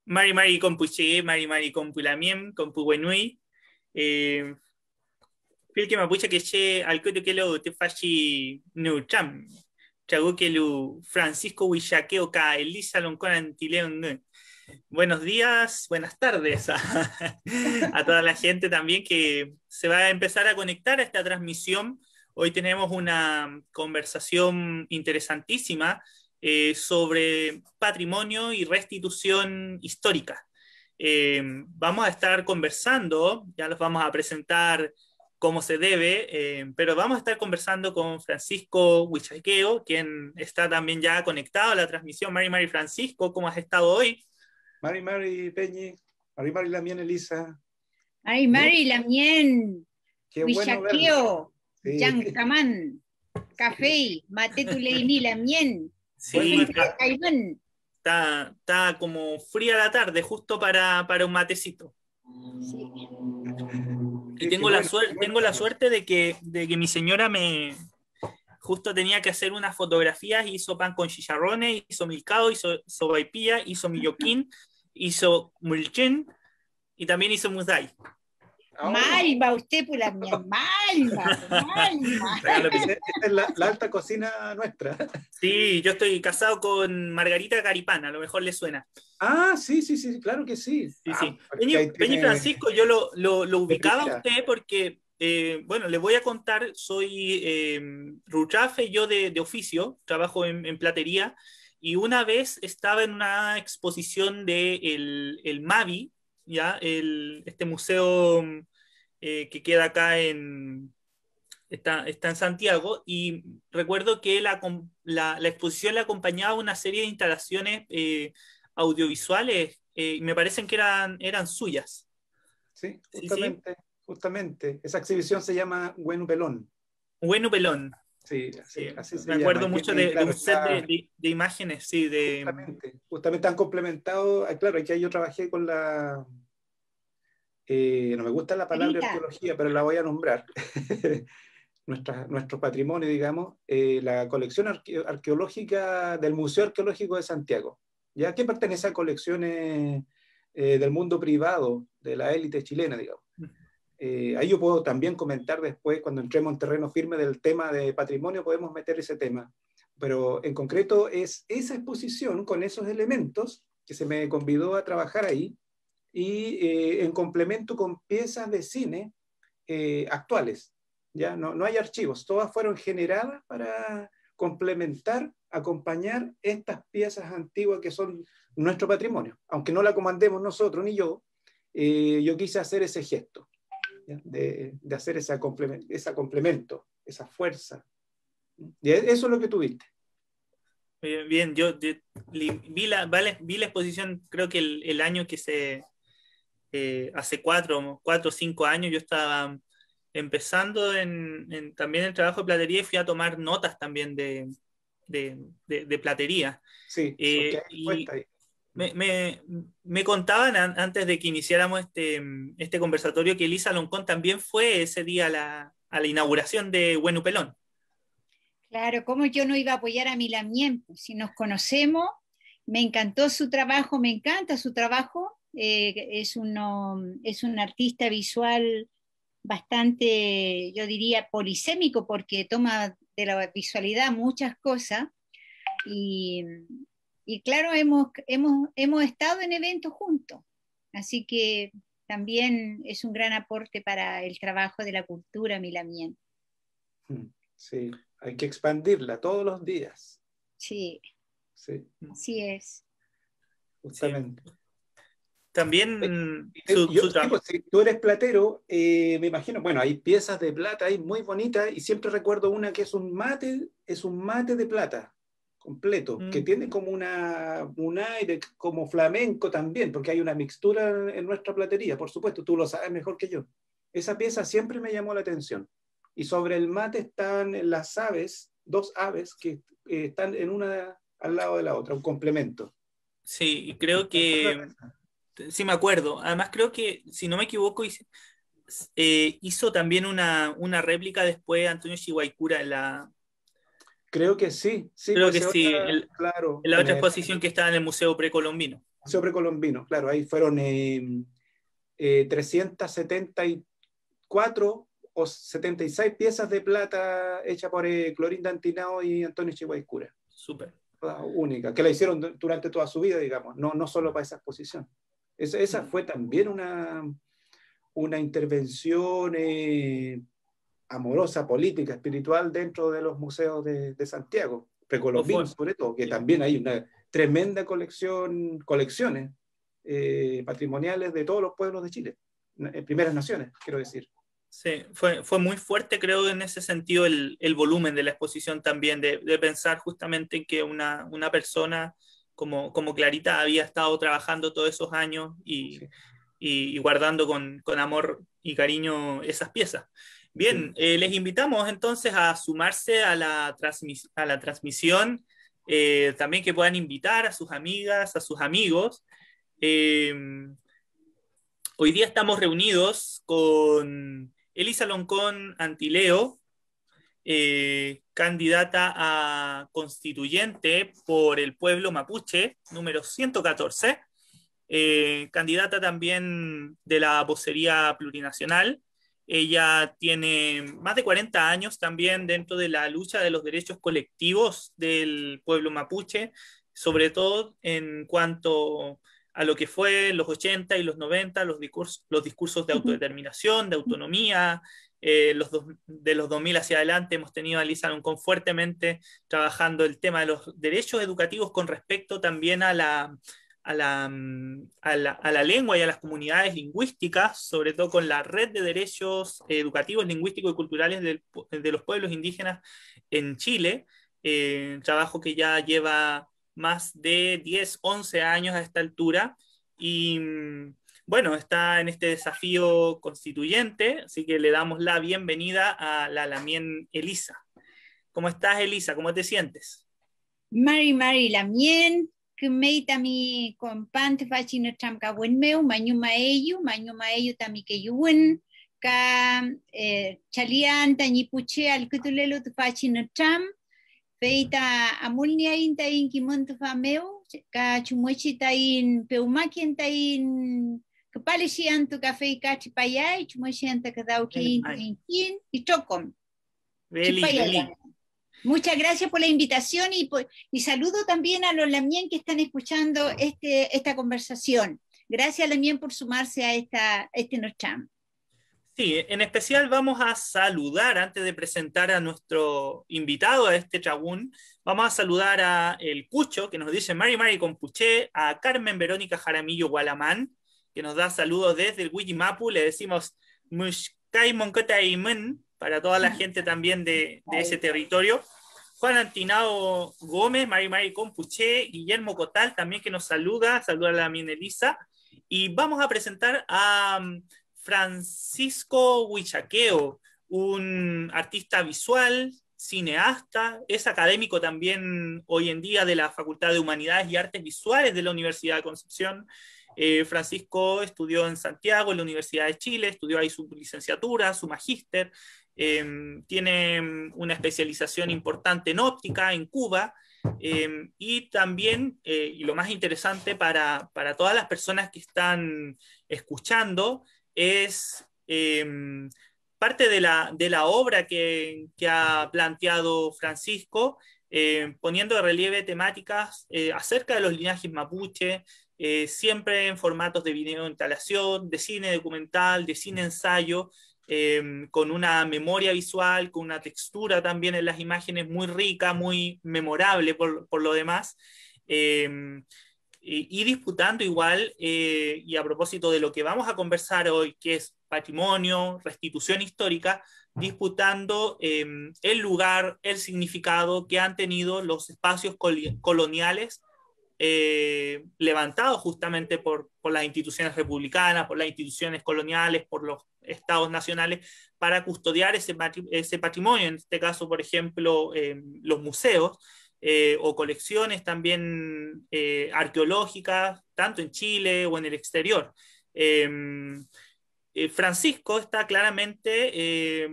Mari Mari Compuche, Mari Mari Compulamiem, Compuwenui, Filke Mapuche que che alcoto que lo te fachi Nucham, Chago que lo Francisco Huichaqueo ca Elisa Loncón Antileón. Buenos días, buenas tardes a toda la gente también que se va a empezar a conectar a esta transmisión. Hoy tenemos una conversación interesantísima sobre patrimonio y restitución histórica. Vamos a estar conversando, ya los vamos a presentar como se debe, pero vamos a estar conversando con Francisco Huichaqueo, quien está también ya conectado a la transmisión. Mari Mari Francisco, ¿cómo has estado hoy? Mari Mari Peñi, Mari Mari Lamien Elisa. Mari Mari Lamien, Qué bueno verlo. Huichaqueo, Sí. Yancaman, Café, Matetuleini Lamien, Sí, está como fría la tarde, justo para un matecito. Sí. Y tengo la suerte de que mi señora justo tenía que hacer unas fotografías, hizo pan con chicharrones, hizo milcao, hizo sopaipilla, hizo milloquín, hizo mulchen y también hizo musay. Malva, usted por la mía, malva. Esta es la alta cocina nuestra. Sí, yo estoy casado con Margarita Caripana, a lo mejor le suena. Ah, sí, claro que sí. Sí. Peñi Francisco, yo lo ubicaba a usted porque, bueno, le voy a contar, soy ruchafe, yo de oficio, trabajo en platería, y una vez estaba en una exposición de el MAVI, ¿ya? Este museo que queda acá está en Santiago, y recuerdo que la exposición le acompañaba una serie de instalaciones audiovisuales, y me parecen que eran suyas. Sí, justamente. Esa exhibición se llama Bueno Pelón. Bueno Pelón. Sí, así se me acuerdo llama. mucho de un set de imágenes, sí. Justamente han complementado, claro, aquí yo trabajé con la... no me gusta la palabra arqueología, pero la voy a nombrar. Nuestro patrimonio, digamos, la colección arqueológica del Museo Arqueológico de Santiago, ya que pertenece a colecciones del mundo privado, de la élite chilena, digamos. Ahí yo puedo también comentar después, cuando entremos en terreno firme del tema de patrimonio, podemos meter ese tema. Pero en concreto es esa exposición con esos elementos que se me convidó a trabajar ahí, y en complemento con piezas de cine actuales. Ya no hay archivos, todas fueron generadas para complementar, acompañar estas piezas antiguas que son nuestro patrimonio. Aunque no la comandemos nosotros ni yo quise hacer ese gesto, ¿ya? De hacer ese complemento, esa fuerza. Y eso es lo que tuviste. Bien, yo vi la exposición, creo que el año que hace 4 o 5 años yo estaba empezando también el trabajo de platería, y fui a tomar notas también de platería. Sí, y me contaban antes de que iniciáramos este conversatorio que Elisa Loncón también fue ese día a la inauguración de Bueno Pelón. Claro, ¿cómo yo no iba a apoyar a Milamien? Pues, si nos conocemos, me encantó su trabajo, me encanta su trabajo. Es un artista visual bastante, yo diría, polisémico, porque toma de la visualidad muchas cosas. Y claro, hemos estado en eventos juntos. Así que también es un gran aporte para el trabajo de la cultura Milamien. Sí, hay que expandirla todos los días. Sí. Así es. Justamente. Sí. También pues, si tú eres platero, me imagino, bueno, hay piezas de plata ahí muy bonitas, y siempre recuerdo una que es un mate de plata completo, que tiene como un aire como flamenco también, porque hay una mixtura en nuestra platería, por supuesto, tú lo sabes mejor que yo. Esa pieza siempre me llamó la atención. Y sobre el mate están las aves, 2 aves que están en una al lado de la otra, un complemento. Sí, y creo que sí me acuerdo. Además creo que, si no me equivoco, hizo también una réplica después Antonio Shiwaikura en la... Creo que sí. Creo pues que sí, claro, en la otra exposición que está en el Museo Precolombino. Museo Precolombino, claro, ahí fueron 374 o 76 piezas de plata hechas por Clorinda Antinao y Antonio Chihuaycura. Súper. Única, que la hicieron durante toda su vida, digamos, no solo para esa exposición. Esa fue también una intervención amorosa, política, espiritual dentro de los museos de Santiago, precolombinos sobre todo, que también hay una tremenda colecciones patrimoniales de todos los pueblos de Chile, primeras naciones, quiero decir. Sí, fue muy fuerte, creo, en ese sentido el volumen de la exposición también, de pensar justamente en que una persona como Clarita había estado trabajando todos esos años y guardando con amor y cariño esas piezas. Bien, les invitamos entonces a sumarse a la transmisión, también que puedan invitar a sus amigas, a sus amigos. Hoy día estamos reunidos con Elisa Loncón Antileo, candidata a constituyente por el pueblo mapuche, número 114, candidata también de la vocería plurinacional. Ella tiene más de 40 años también dentro de la lucha de los derechos colectivos del pueblo mapuche, sobre todo en cuanto a lo que fue los 80 y los 90, los discursos de autodeterminación, de autonomía. De los 2000 hacia adelante hemos tenido a Elisa Loncón fuertemente trabajando el tema de los derechos educativos con respecto también a la lengua y a las comunidades lingüísticas, sobre todo con la red de derechos educativos, lingüísticos y culturales de los pueblos indígenas en Chile, trabajo que ya lleva más de 10, 11 años a esta altura, y bueno, está en este desafío constituyente, así que le damos la bienvenida a la Lamien Elisa. ¿Cómo estás, Elisa? ¿Cómo te sientes? Mari Lamien, que meita mi compante fachino tramka buen meu, mañu maello tami que yuwen, ka chalian tañi puche al kutulelo tu fachino tram, feita amulnia in tain kimontu fa meu, ka chumuchi tain peumakien tain kapalishi antu café kachi payay, chumuchi anta kadauki in y chocom. Beli. Muchas gracias por la invitación y saludo también a los Lamien que están escuchando esta conversación. Gracias, Lamien, por sumarse a este Nocham. Sí, en especial vamos a saludar, antes de presentar a nuestro invitado a este Chagún, vamos a saludar a El Cucho, que nos dice Mari con Puché, a Carmen Verónica Jaramillo Gualamán, que nos da saludos desde el Wikimapu, le decimos Mushkai Moncota Imen, para toda la gente también de ese territorio. Juan Antinao Gómez, Mari con Puché, Guillermo Cotal también que nos saluda a la Elisa. Y vamos a presentar a Francisco Huichaqueo, un artista visual, cineasta, es académico también hoy en día de la Facultad de Humanidades y Artes Visuales de la Universidad de Concepción. Francisco estudió en Santiago, en la Universidad de Chile, estudió ahí su licenciatura, su magíster, tiene una especialización importante en óptica en Cuba, y también, y lo más interesante para todas las personas que están escuchando, es parte de la obra que ha planteado Francisco, poniendo de relieve temáticas acerca de los linajes mapuche, siempre en formatos de video instalación, de cine documental, de cine ensayo, con una memoria visual, con una textura también en las imágenes muy rica, muy memorable por lo demás, y disputando igual, y a propósito de lo que vamos a conversar hoy, que es patrimonio, restitución histórica, disputando el lugar, el significado que han tenido los espacios coloniales levantados justamente por las instituciones republicanas, por las instituciones coloniales, por los estados nacionales, para custodiar ese patrimonio, en este caso, por ejemplo, los museos, o colecciones también arqueológicas, tanto en Chile o en el exterior. Francisco está claramente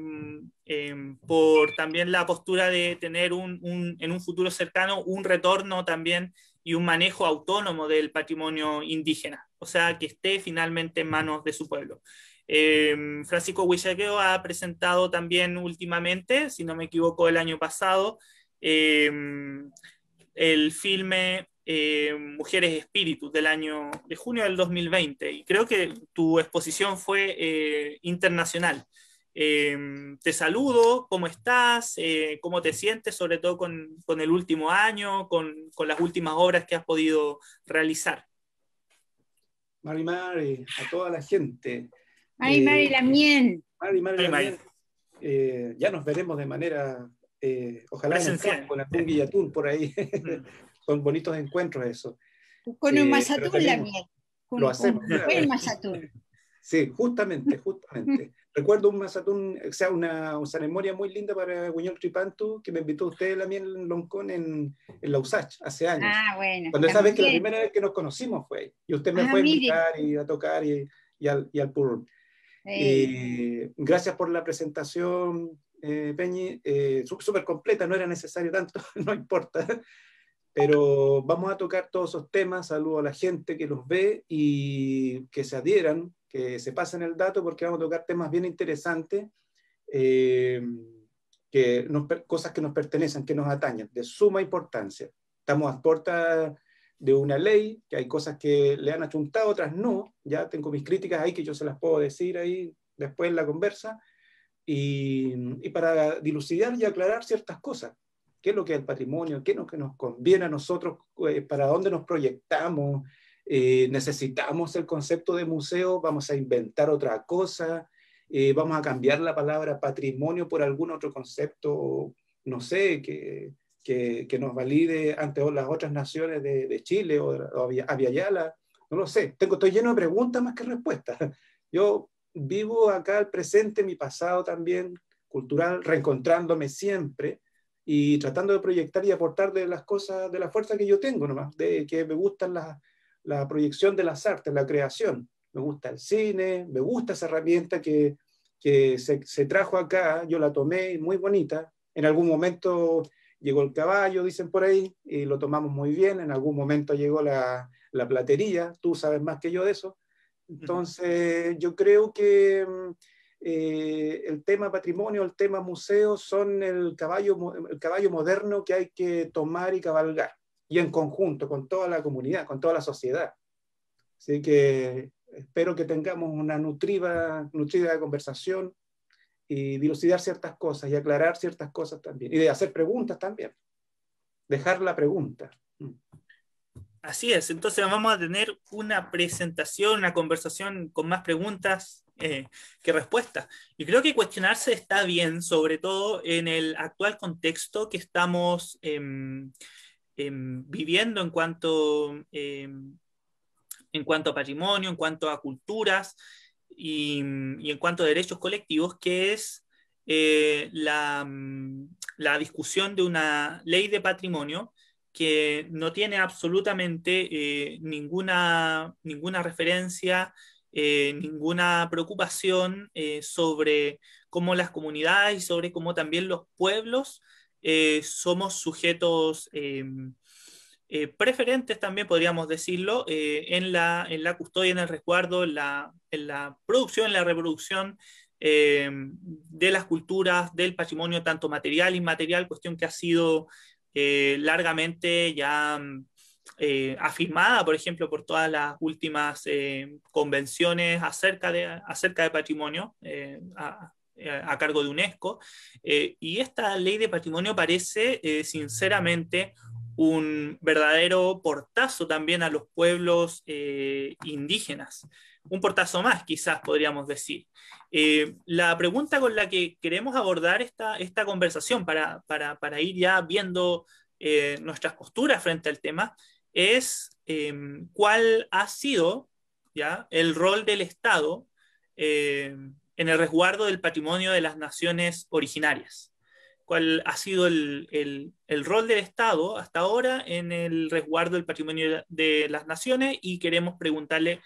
por también la postura de tener en un futuro cercano un retorno también y un manejo autónomo del patrimonio indígena, o sea, que esté finalmente en manos de su pueblo. Francisco Huichaqueo ha presentado también últimamente, si no me equivoco, el año pasado, el filme Mujeres Espíritus del año de junio del 2020, y creo que tu exposición fue internacional. Te saludo, ¿cómo estás? ¿Cómo te sientes, sobre todo con el último año, con las últimas obras que has podido realizar? Mari, a toda la gente. Mari Lamien. Mari Lamien. Ya nos veremos de manera, ojalá presencial, en el campo, con algún guillatún por ahí. Son bonitos encuentros eso. Con un mazatún Lamien. Lo hacemos. Un buen mazatún. Sí, justamente. Recuerdo un mazatún, o sea, una ceremonia muy linda para Guñol Tripantu, que me invitó usted, Lamien Loncón, en la USACH, hace años. Ah, bueno. Cuando esa vez que la primera vez que nos conocimos fue ahí, y usted me fue a invitar y a tocar y al purrún. Gracias por la presentación, Peñi, súper completa, no era necesario tanto, no importa. Pero vamos a tocar todos esos temas. Saludo a la gente que los ve y que se adhieran, que se pasen el dato, porque vamos a tocar temas bien interesantes, cosas que nos pertenecen, que nos atañen, de suma importancia. Estamos a puerta de una ley, que hay cosas que le han achuntado, otras no. Ya tengo mis críticas ahí, que yo se las puedo decir ahí después en la conversa, y para dilucidar y aclarar ciertas cosas. ¿Qué es lo que es el patrimonio? ¿Qué es lo que nos conviene a nosotros? ¿Para dónde nos proyectamos? ¿Necesitamos el concepto de museo? ¿Vamos a inventar otra cosa? ¿Vamos a cambiar la palabra patrimonio por algún otro concepto, no sé, que nos valide ante las otras naciones de Chile o Aviala? No lo sé. Estoy lleno de preguntas más que respuestas. Yo vivo acá el presente, mi pasado también, cultural, reencontrándome siempre, y tratando de proyectar y aportar de las cosas, de la fuerza que yo tengo nomás, de que me gusta la proyección de las artes, la creación. Me gusta el cine, me gusta esa herramienta que se trajo acá, yo la tomé, muy bonita. En algún momento llegó el caballo, dicen por ahí, y lo tomamos muy bien. En algún momento llegó la platería, tú sabes más que yo de eso. Entonces, yo creo que el tema patrimonio, el tema museo son el caballo moderno que hay que tomar y cabalgar, y en conjunto con toda la comunidad, con toda la sociedad. Así que espero que tengamos una nutrida conversación y dilucidar ciertas cosas y aclarar ciertas cosas también, y de hacer preguntas también, dejar la pregunta. Así es, entonces vamos a tener una presentación, una conversación con más preguntas que respuestas. Y creo que cuestionarse está bien, sobre todo en el actual contexto que estamos viviendo en cuanto a patrimonio, en cuanto a culturas y en cuanto a derechos colectivos, que es la discusión de una ley de patrimonio que no tiene absolutamente ninguna referencia, ninguna preocupación sobre cómo las comunidades y sobre cómo también los pueblos somos sujetos preferentes, también podríamos decirlo, en la custodia, en el resguardo, en la producción, en la reproducción de las culturas, del patrimonio, tanto material e inmaterial, cuestión que ha sido largamente ya afirmada, por ejemplo, por todas las últimas convenciones acerca de patrimonio a cargo de UNESCO. Y esta ley de patrimonio parece, sinceramente, un verdadero portazo también a los pueblos indígenas. Un portazo más, quizás podríamos decir. La pregunta con la que queremos abordar esta conversación para ir ya viendo nuestras posturas frente al tema es cuál ha sido ya el rol del Estado en el resguardo del patrimonio de las naciones originarias. ¿Cuál ha sido el rol del Estado hasta ahora en el resguardo del patrimonio de las naciones? Y queremos preguntarle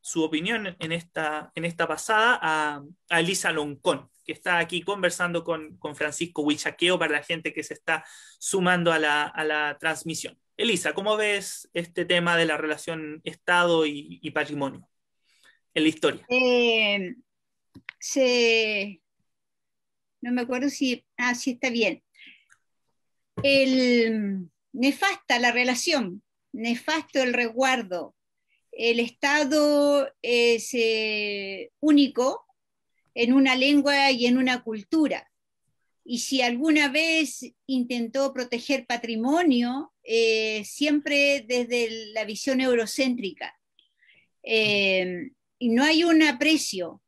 su opinión en esta pasada a Elisa Loncón. que está aquí conversando con Francisco Huichaqueo para la gente que se está sumando a la transmisión. Elisa, ¿cómo ves este tema de la relación Estado y patrimonio en la historia? No me acuerdo si está bien. Nefasta la relación, nefasto el resguardo. El Estado es único en una lengua y en una cultura. Y si alguna vez intentó proteger patrimonio, siempre desde la visión eurocéntrica. Y no hay un aprecio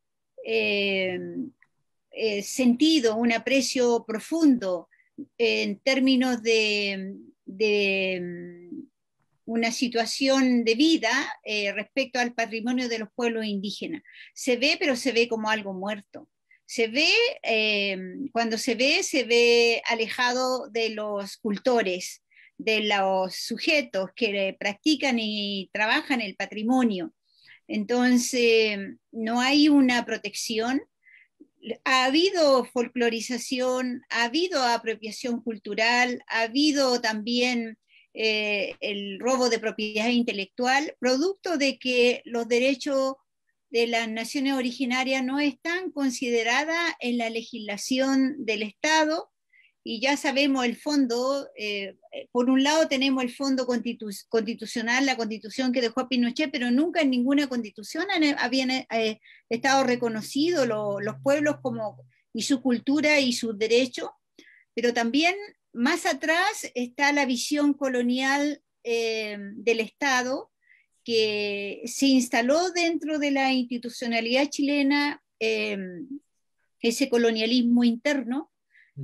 sentido, un aprecio profundo en términos de una situación de vida respecto al patrimonio de los pueblos indígenas. Se ve, pero se ve como algo muerto. Se ve, cuando se ve alejado de los cultores, de los sujetos que practican y trabajan el patrimonio. Entonces, no hay una protección. Ha habido folclorización, ha habido apropiación cultural, ha habido también el robo de propiedad intelectual, producto de que los derechos de las naciones originarias no están consideradas en la legislación del Estado, y ya sabemos el fondo, por un lado tenemos el fondo constitucional, la constitución que dejó a Pinochet, pero nunca en ninguna constitución habían estado reconocidos los pueblos y su cultura y sus derechos, pero también más atrás está la visión colonial del Estado, que se instaló dentro de la institucionalidad chilena, ese colonialismo interno,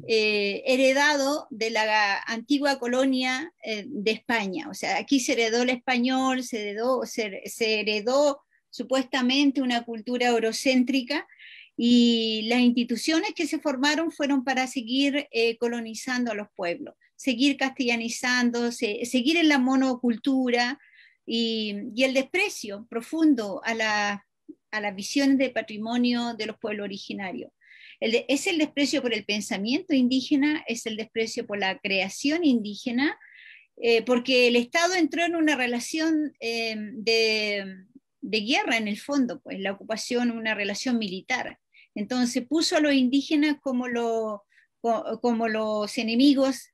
heredado de la antigua colonia de España. O sea, aquí se heredó el español, se heredó supuestamente una cultura eurocéntrica, y las instituciones que se formaron fueron para seguir colonizando a los pueblos, seguir castellanizando, seguir en la monocultura, y el desprecio profundo a las visiones de patrimonio de los pueblos originarios. Es el desprecio por el pensamiento indígena, es el desprecio por la creación indígena, porque el Estado entró en una relación de guerra en el fondo, pues la ocupación, una relación militar. Entonces puso a los indígenas como los enemigos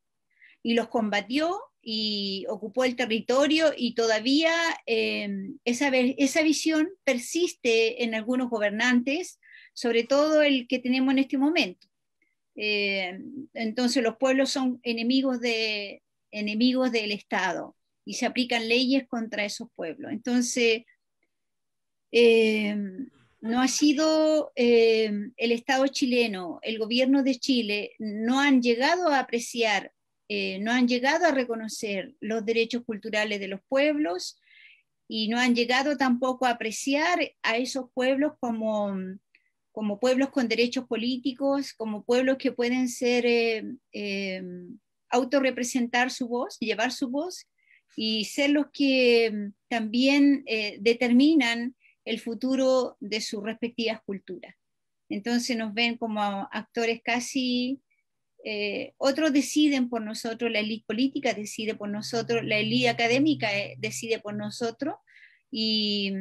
y los combatió y ocupó el territorio, y todavía esa visión persiste en algunos gobernantes, sobre todo el que tenemos en este momento. Entonces los pueblos son enemigos del Estado y se aplican leyes contra esos pueblos. Entonces, no ha sido el Estado chileno, el gobierno de Chile, no han llegado a apreciar, no han llegado a reconocer los derechos culturales de los pueblos, y no han llegado tampoco a apreciar a esos pueblos como pueblos con derechos políticos, como pueblos que pueden autorrepresentar su voz, llevar su voz, y ser los que también determinan el futuro de sus respectivas culturas. Entonces nos ven como actores casi, otros deciden por nosotros, la élite política decide por nosotros, la élite académica decide por nosotros, y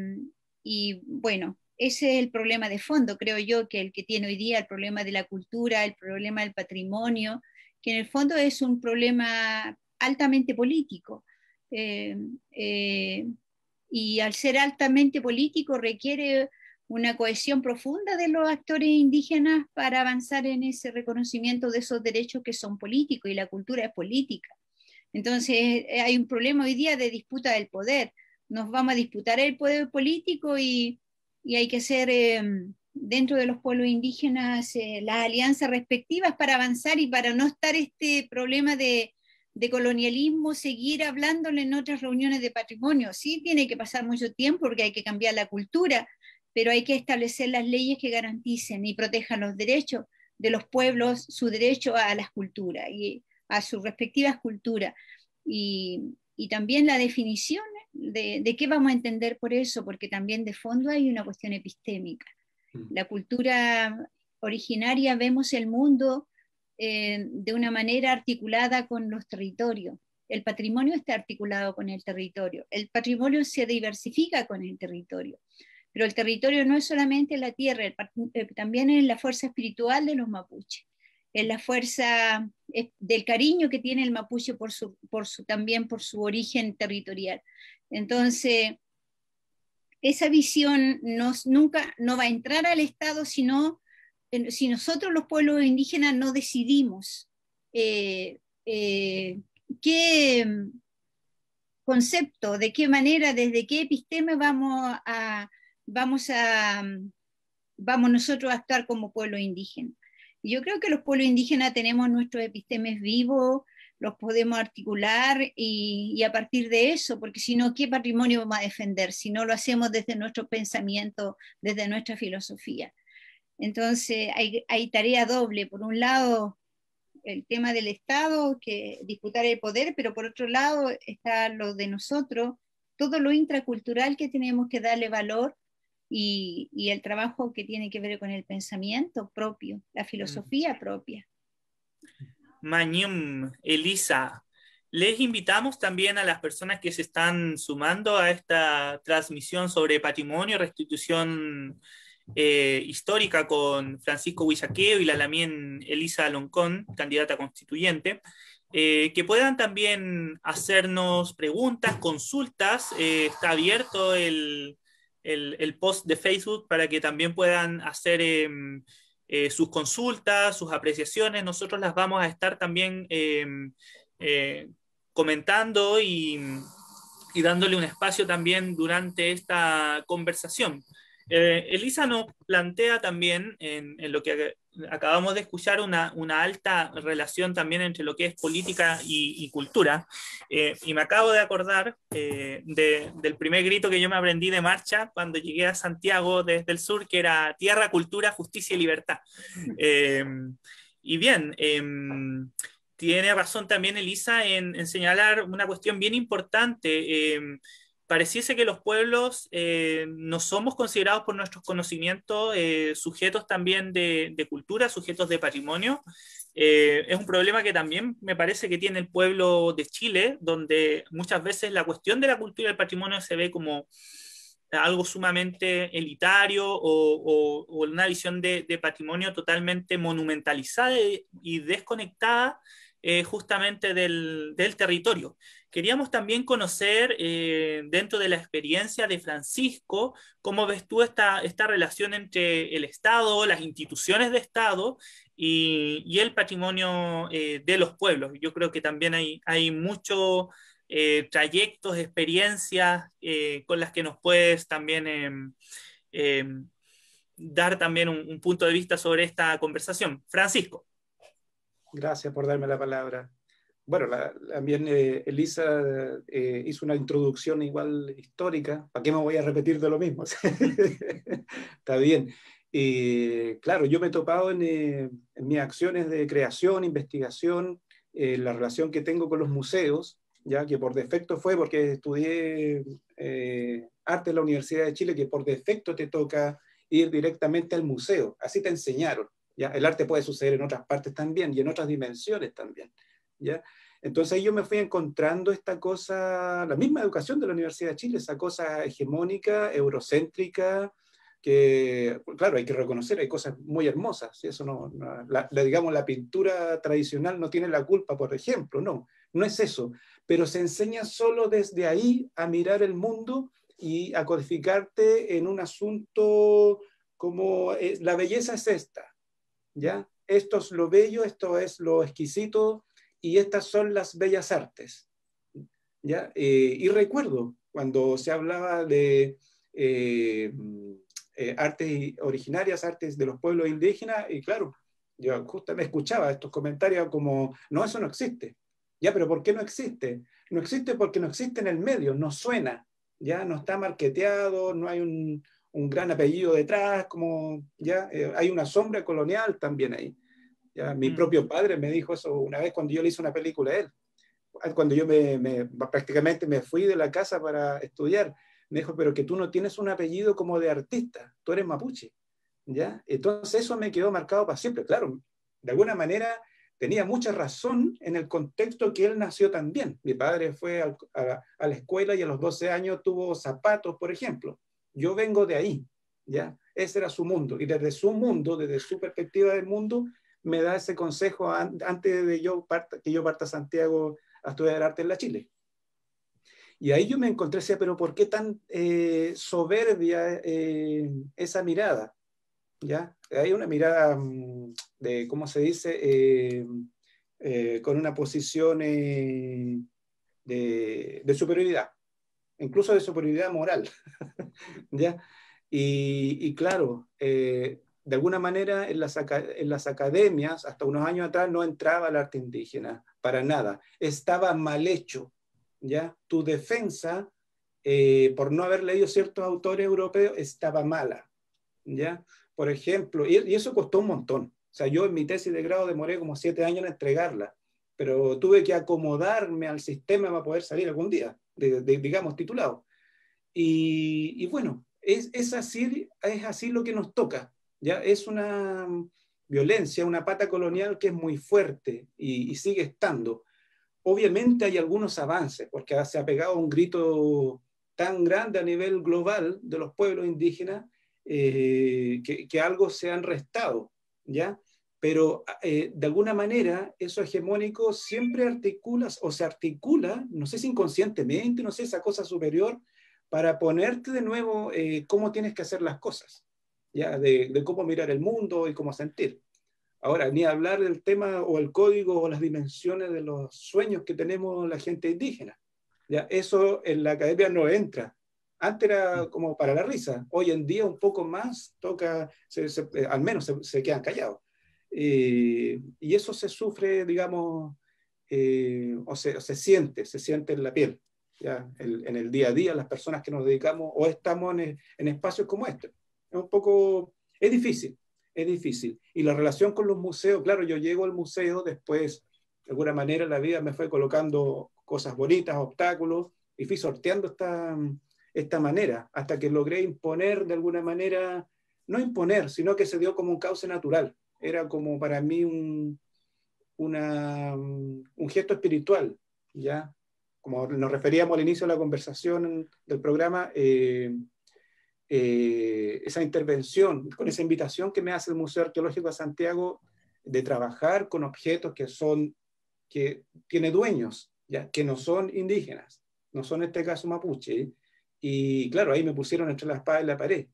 bueno, ese es el problema de fondo, creo yo, que el que tiene hoy día el problema de la cultura, el problema del patrimonio, que en el fondo es un problema altamente político. Y al ser altamente político requiere una cohesión profunda de los actores indígenas para avanzar en ese reconocimiento de esos derechos que son políticos, y la cultura es política. Entonces hay un problema hoy día de disputa del poder. Nos vamos a disputar el poder político, y hay que hacer dentro de los pueblos indígenas las alianzas respectivas para avanzar, y para no estar este problema de colonialismo, seguir hablándole en otras reuniones de patrimonio. Sí, tiene que pasar mucho tiempo porque hay que cambiar la cultura, pero hay que establecer las leyes que garanticen y protejan los derechos de los pueblos, su derecho a las culturas y a sus respectivas culturas. Y también la definición de qué vamos a entender por eso, porque también de fondo hay una cuestión epistémica. La cultura originaria vemos el mundo de una manera articulada con los territorios. El patrimonio está articulado con el territorio. El patrimonio se diversifica con el territorio. Pero el territorio no es solamente la tierra, también es la fuerza espiritual de los mapuches. Es la fuerza del cariño que tiene el mapuche también por su origen territorial. Entonces, esa visión nunca no va a entrar al Estado si nosotros los pueblos indígenas no decidimos qué concepto, de qué manera, desde qué episteme vamos nosotros a actuar como pueblo indígena. Y yo creo que los pueblos indígenas tenemos nuestros epistemes vivos, los podemos articular y a partir de eso, porque si no, ¿qué patrimonio vamos a defender si no lo hacemos desde nuestro pensamiento, desde nuestra filosofía? Entonces hay tarea doble. Por un lado, el tema del Estado, que disputar el poder, pero por otro lado está lo de nosotros, todo lo intracultural que tenemos que darle valor y el trabajo que tiene que ver con el pensamiento propio, la filosofía propia. Mañum, Elisa, les invitamos también a las personas que se están sumando a esta transmisión sobre patrimonio, restitución histórica con Francisco Huizaqueo y la Lamien Elisa Loncón, candidata constituyente, que puedan también hacernos preguntas, consultas. Está abierto el post de Facebook para que también puedan hacer sus consultas, sus apreciaciones. Nosotros las vamos a estar también comentando y dándole un espacio también durante esta conversación. Elisa nos plantea también en lo que acabamos de escuchar una alta relación también entre lo que es política y cultura, y me acabo de acordar del primer grito que yo me aprendí de marcha cuando llegué a Santiago desde el sur, que era tierra, cultura, justicia y libertad. Y bien, tiene razón también Elisa en señalar una cuestión bien importante. Pareciese que los pueblos no somos considerados por nuestros conocimientos sujetos también de cultura, sujetos de patrimonio. Es un problema que también me parece que tiene el pueblo de Chile, donde muchas veces la cuestión de la cultura y el patrimonio se ve como algo sumamente elitario o una visión de patrimonio totalmente monumentalizada y desconectada justamente del territorio. Queríamos también conocer, dentro de la experiencia de Francisco, cómo ves tú esta relación entre el Estado, las instituciones de Estado y el patrimonio de los pueblos. Yo creo que también hay mucho trayectos, experiencias con las que nos puedes también dar también un punto de vista sobre esta conversación. Francisco. Gracias por darme la palabra. Bueno, también Elisa hizo una introducción igual histórica. ¿Para qué me voy a repetir de lo mismo? Está bien. Claro, yo me he topado en mis acciones de creación, investigación, la relación que tengo con los museos, ya que por defecto fue porque estudié arte en la Universidad de Chile, que por defecto te toca ir directamente al museo. Así te enseñaron. ¿Ya? El arte puede suceder en otras partes también y en otras dimensiones también. ¿Ya? Entonces ahí yo me fui encontrando esta cosa, la misma educación de la Universidad de Chile, esa cosa hegemónica, eurocéntrica, que, claro, hay que reconocer, hay cosas muy hermosas, ¿sí? Eso digamos, la pintura tradicional no tiene la culpa, por ejemplo, no es eso, pero se enseña solo desde ahí a mirar el mundo y a codificarte en un asunto como la belleza es esta, ¿ya? Esto es lo bello, esto es lo exquisito y estas son las bellas artes, ¿ya? Y recuerdo cuando se hablaba de artes originarias, artes de los pueblos indígenas, y claro, yo justo me escuchaba estos comentarios como, no, eso no existe. Ya, pero ¿por qué no existe? No existe porque no existe en el medio, no suena, ya no está marketeado, no hay un gran apellido detrás, como ya hay una sombra colonial también ahí. Ya, mi propio padre me dijo eso una vez cuando yo le hice una película a él, cuando yo prácticamente me fui de la casa para estudiar. Me dijo, pero que tú no tienes un apellido como de artista, tú eres mapuche. ¿ya? Entonces eso me quedó marcado para siempre. Claro, de alguna manera tenía mucha razón en el contexto que él nació también. Mi padre fue a la escuela y a los 12 años tuvo zapatos, por ejemplo. Yo vengo de ahí, ¿ya? Ese era su mundo. Y desde su mundo, desde su perspectiva del mundo, me da ese consejo antes de que yo parta a Santiago a estudiar arte en la Chile. Y ahí yo me encontré, decía, pero ¿por qué tan soberbia esa mirada? ¿Ya? Hay una mirada de, ¿cómo se dice? Con una posición de superioridad, incluso de superioridad moral. ¿Ya? Y claro, de alguna manera en las academias, hasta unos años atrás, no entraba el arte indígena, para nada. Estaba mal hecho, ¿ya? Tu defensa, por no haber leído ciertos autores europeos, estaba mala, ¿ya? Por ejemplo, y eso costó un montón. O sea, yo en mi tesis de grado demoré como 7 años en entregarla, pero tuve que acomodarme al sistema para poder salir algún día, digamos, titulado. Y bueno, es así lo que nos toca, ¿ya? Es una violencia, una pata colonial que es muy fuerte y sigue estando. Obviamente hay algunos avances, porque se ha pegado un grito tan grande a nivel global de los pueblos indígenas que algo se han restado, ¿ya? Pero de alguna manera eso hegemónico siempre articula o se articula, no sé si inconscientemente, no sé, esa cosa superior para ponerte de nuevo cómo tienes que hacer las cosas, ¿ya? De cómo mirar el mundo y cómo sentir. Ahora, ni hablar del tema o el código o las dimensiones de los sueños que tenemos la gente indígena. ¿Ya? Eso en la academia no entra. Antes era como para la risa. Hoy en día un poco más toca, al menos se quedan callados. Y eso se sufre, digamos, o se siente en la piel. ¿Ya? En el día a día, las personas que nos dedicamos o estamos en espacios como este. Es difícil, es difícil. Y la relación con los museos, claro, yo llego al museo, después, de alguna manera, la vida me fue colocando cosas bonitas, obstáculos, y fui sorteando esta manera, hasta que logré imponer de alguna manera, no imponer, sino que se dio como un cauce natural. Era como para mí un gesto espiritual, ¿ya? Como nos referíamos al inicio de la conversación del programa, esa intervención, con esa invitación que me hace el Museo Arqueológico de Santiago de trabajar con objetos que tiene dueños, ¿ya? Que no son indígenas, no son en este caso mapuche, y claro, ahí me pusieron entre la espada y la pared.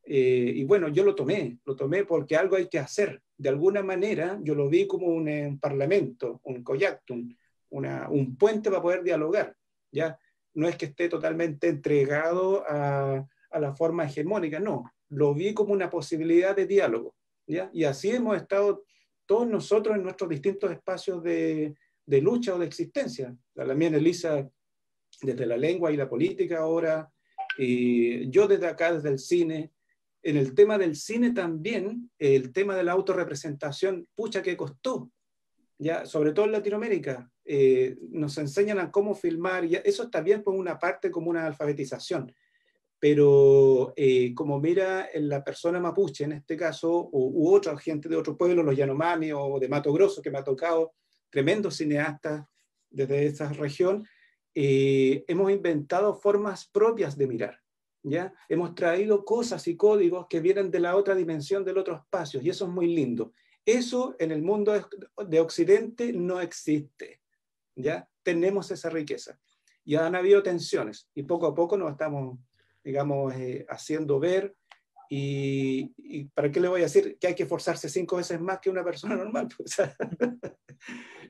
Y bueno, yo lo tomé porque algo hay que hacer. De alguna manera, yo lo vi como un parlamento, un coyactum, un puente para poder dialogar, ¿ya? No es que esté totalmente entregado a la forma hegemónica, no, lo vi como una posibilidad de diálogo, ¿ya? Y así hemos estado todos nosotros en nuestros distintos espacios de lucha o de existencia. La mía, Elisa, desde la lengua y la política ahora, yo desde acá, desde el cine. En el tema del cine también, el tema de la autorrepresentación, pucha que costó, ya, sobre todo en Latinoamérica, nos enseñan a cómo filmar, y eso está bien por una parte como una alfabetización, pero como mira en la persona mapuche en este caso, u otra gente de otro pueblo, los Yanomami o de Mato Grosso, que me ha tocado, tremendos cineastas desde esa región, hemos inventado formas propias de mirar, ¿ya? Hemos traído cosas y códigos que vienen de la otra dimensión, del otro espacio, y eso es muy lindo. Eso en el mundo de Occidente no existe, ¿ya? Tenemos esa riqueza. Y han habido tensiones, y poco a poco nos estamos, digamos, haciendo ver, y ¿para qué le voy a decir que hay que esforzarse 5 veces más que una persona normal? Pues,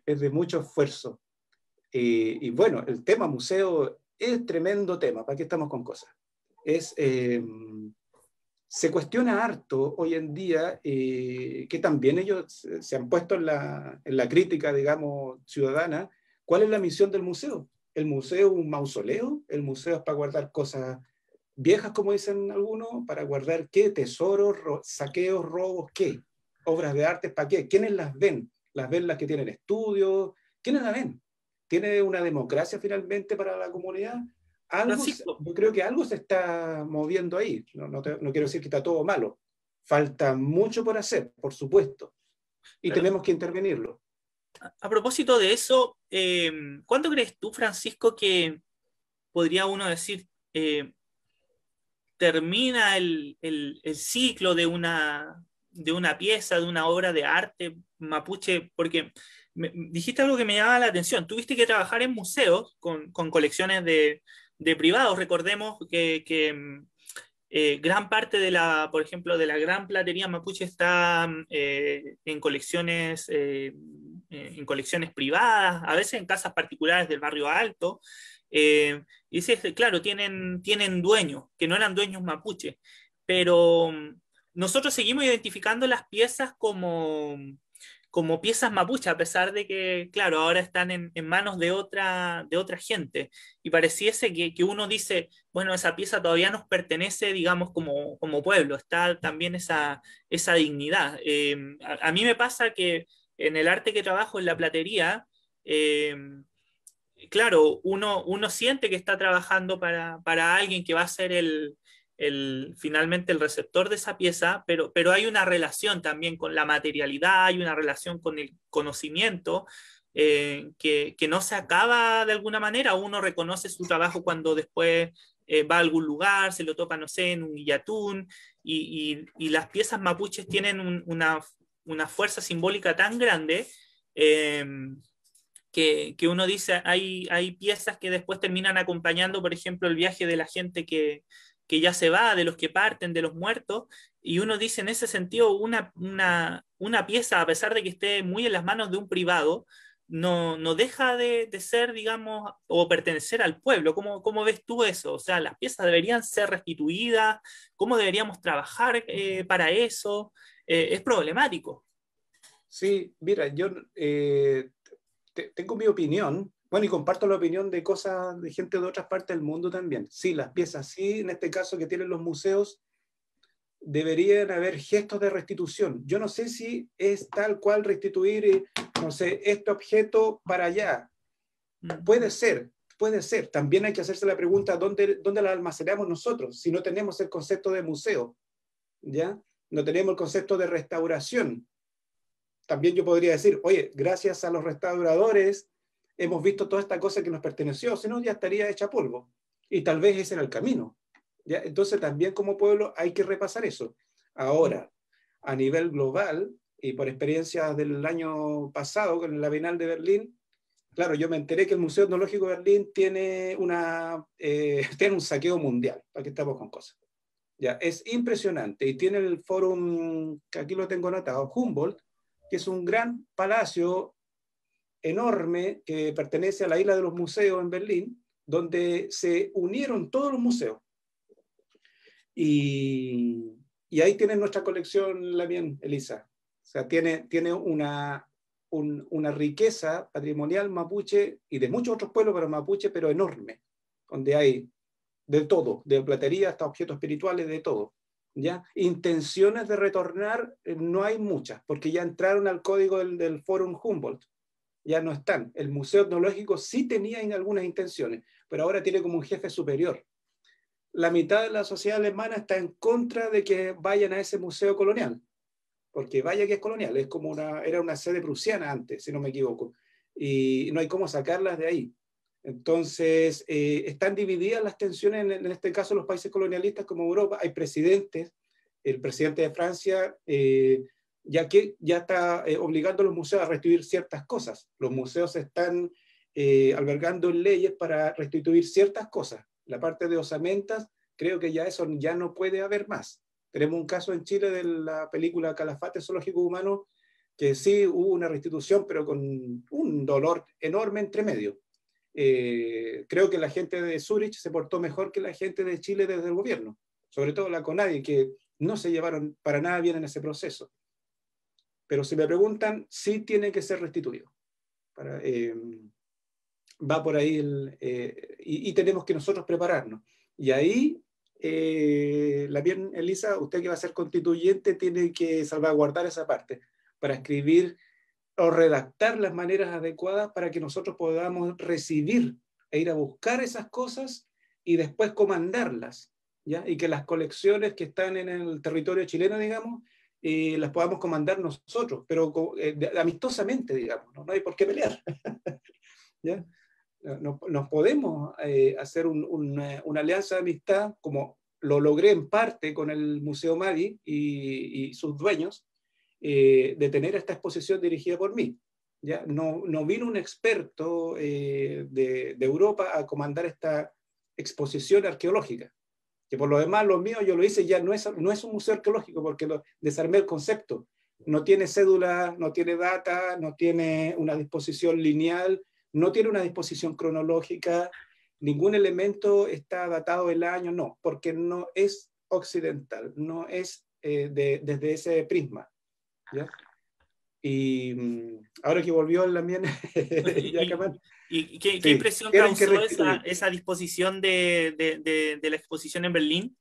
es de mucho esfuerzo. Y bueno, el tema museo es tremendo tema, ¿para qué estamos con cosas? Se cuestiona harto hoy en día, que también ellos se han puesto en la crítica, digamos, ciudadana, ¿cuál es la misión del museo? ¿El museo es un mausoleo? ¿El museo es para guardar cosas viejas, como dicen algunos? ¿Para guardar qué? ¿Tesoros, saqueos, robos? ¿Qué? ¿Obras de arte? ¿Para qué? ¿Quiénes las ven? ¿Las ven las que tienen estudios? ¿Quiénes la ven? ¿Tiene una democracia finalmente para la comunidad? Francisco, Yo creo que algo se está moviendo ahí. No quiero decir que está todo malo. falta mucho por hacer, por supuesto, y Claro. tenemos que intervenirlo. A propósito de eso, ¿cuándo crees tú, Francisco, que podría uno decir termina el ciclo de una pieza, de una obra de arte mapuche? Porque dijiste algo que me llamaba la atención. Tuviste que trabajar en museos con colecciones de privados. Recordemos que gran parte de por ejemplo, de la gran platería mapuche está en colecciones privadas, a veces en casas particulares del barrio alto. Y dices, claro, tienen dueños, que no eran dueños mapuche, pero nosotros seguimos identificando las piezas como piezas mapuche, a pesar de que, claro, ahora están en manos de otra gente. Y pareciese que uno dice, bueno, esa pieza todavía nos pertenece, digamos, como pueblo, está también esa dignidad. A mí me pasa que en el arte que trabajo, en la platería, claro, uno siente que está trabajando para alguien que va a ser finalmente el receptor de esa pieza, pero hay una relación también con la materialidad, hay una relación con el conocimiento que no se acaba de alguna manera. Uno reconoce su trabajo cuando después va a algún lugar, se lo topa, no sé, en un Illatún, y las piezas mapuches tienen una fuerza simbólica tan grande. eh, que uno dice, hay piezas que después terminan acompañando, por ejemplo, el viaje de la gente que ya se va, de los que parten, de los muertos, y uno dice en ese sentido, una pieza, a pesar de que esté muy en las manos de un privado, no deja de ser, digamos, o pertenecer al pueblo. ¿Cómo ves tú eso? O sea, las piezas deberían ser restituidas, ¿cómo deberíamos trabajar para eso? Es problemático. Sí, mira, yo tengo mi opinión, bueno, y comparto la opinión de cosas de gente de otras partes del mundo también. Sí, las piezas, sí, en este caso que tienen los museos, deberían haber gestos de restitución. Yo no sé si es tal cual restituir, no sé, este objeto para allá. Puede ser, puede ser. También hay que hacerse la pregunta, ¿dónde la almacenamos nosotros? Si no tenemos el concepto de museo, ¿ya? No tenemos el concepto de restauración. También yo podría decir, oye, gracias a los restauradores hemos visto toda esta cosa que nos perteneció, si no ya estaría hecha polvo. Y tal vez ese era el camino. ¿Ya? Entonces también como pueblo hay que repasar eso. Ahora, a nivel global, y por experiencias del año pasado con la Bienal de Berlín, claro, yo me enteré que el Museo Etnológico de Berlín tiene, tiene un saqueo mundial, para que estamos con cosas. Ya, es impresionante y tiene el fórum, que aquí lo tengo anotado, Humboldt, que es un gran palacio enorme que pertenece a la Isla de los Museos en Berlín, donde se unieron todos los museos. Y ahí tiene nuestra colección, la bien, Elisa. O sea, tiene una riqueza patrimonial mapuche y de muchos otros pueblos, pero mapuche, pero enorme, donde hay de todo, de platería hasta objetos espirituales, de todo. ¿Ya? Intenciones de retornar no hay muchas, porque ya entraron al código del Fórum Humboldt, ya no están. El Museo Etnológico sí tenía algunas intenciones, pero ahora tiene como un jefe superior. La mitad de la sociedad alemana está en contra de que vayan a ese museo colonial, porque vaya que es colonial, es como era una sede prusiana antes, si no me equivoco, y no hay cómo sacarlas de ahí. Entonces, están divididas las tensiones, en este caso los países colonialistas como Europa, hay presidentes, el presidente de Francia ya está obligando a los museos a restituir ciertas cosas. Los museos están albergando leyes para restituir ciertas cosas. La parte de osamentas, creo que ya eso ya no puede haber más. Tenemos un caso en Chile de la película Calafate Zoológico Humano, que sí hubo una restitución, pero con un dolor enorme entre medio. Creo que la gente de Zurich se portó mejor que la gente de Chile desde el gobierno, sobre todo la CONADI, que no se llevaron para nada bien en ese proceso. Pero si me preguntan, sí tiene que ser restituido. Va por ahí y tenemos que nosotros prepararnos. Y ahí, la bien, Elisa, usted que va a ser constituyente tiene que salvaguardar esa parte para escribir o redactar las maneras adecuadas para que nosotros podamos recibir e ir a buscar esas cosas y después comandarlas. ¿ya? Y que las colecciones que están en el territorio chileno, digamos, las podamos comandar nosotros, pero amistosamente, digamos, ¿no? No hay por qué pelear. ¿Ya? Nos podemos hacer una alianza de amistad, como lo logré en parte con el Museo Madi y sus dueños, de tener esta exposición dirigida por mí. ¿Ya? No vino un experto de Europa a comandar esta exposición arqueológica, que por lo demás lo mío yo lo hice, ya no es un museo arqueológico porque desarmé el concepto. No tiene cédula, no tiene data, no tiene una disposición lineal, no tiene una disposición cronológica, ningún elemento está datado del año, no, porque no es occidental, no es desde ese prisma. ¿Ya? Y ahora que volvió la mía, ¿Y qué sí, impresión tienen que causó restituir. esa disposición de la exposición en Berlín?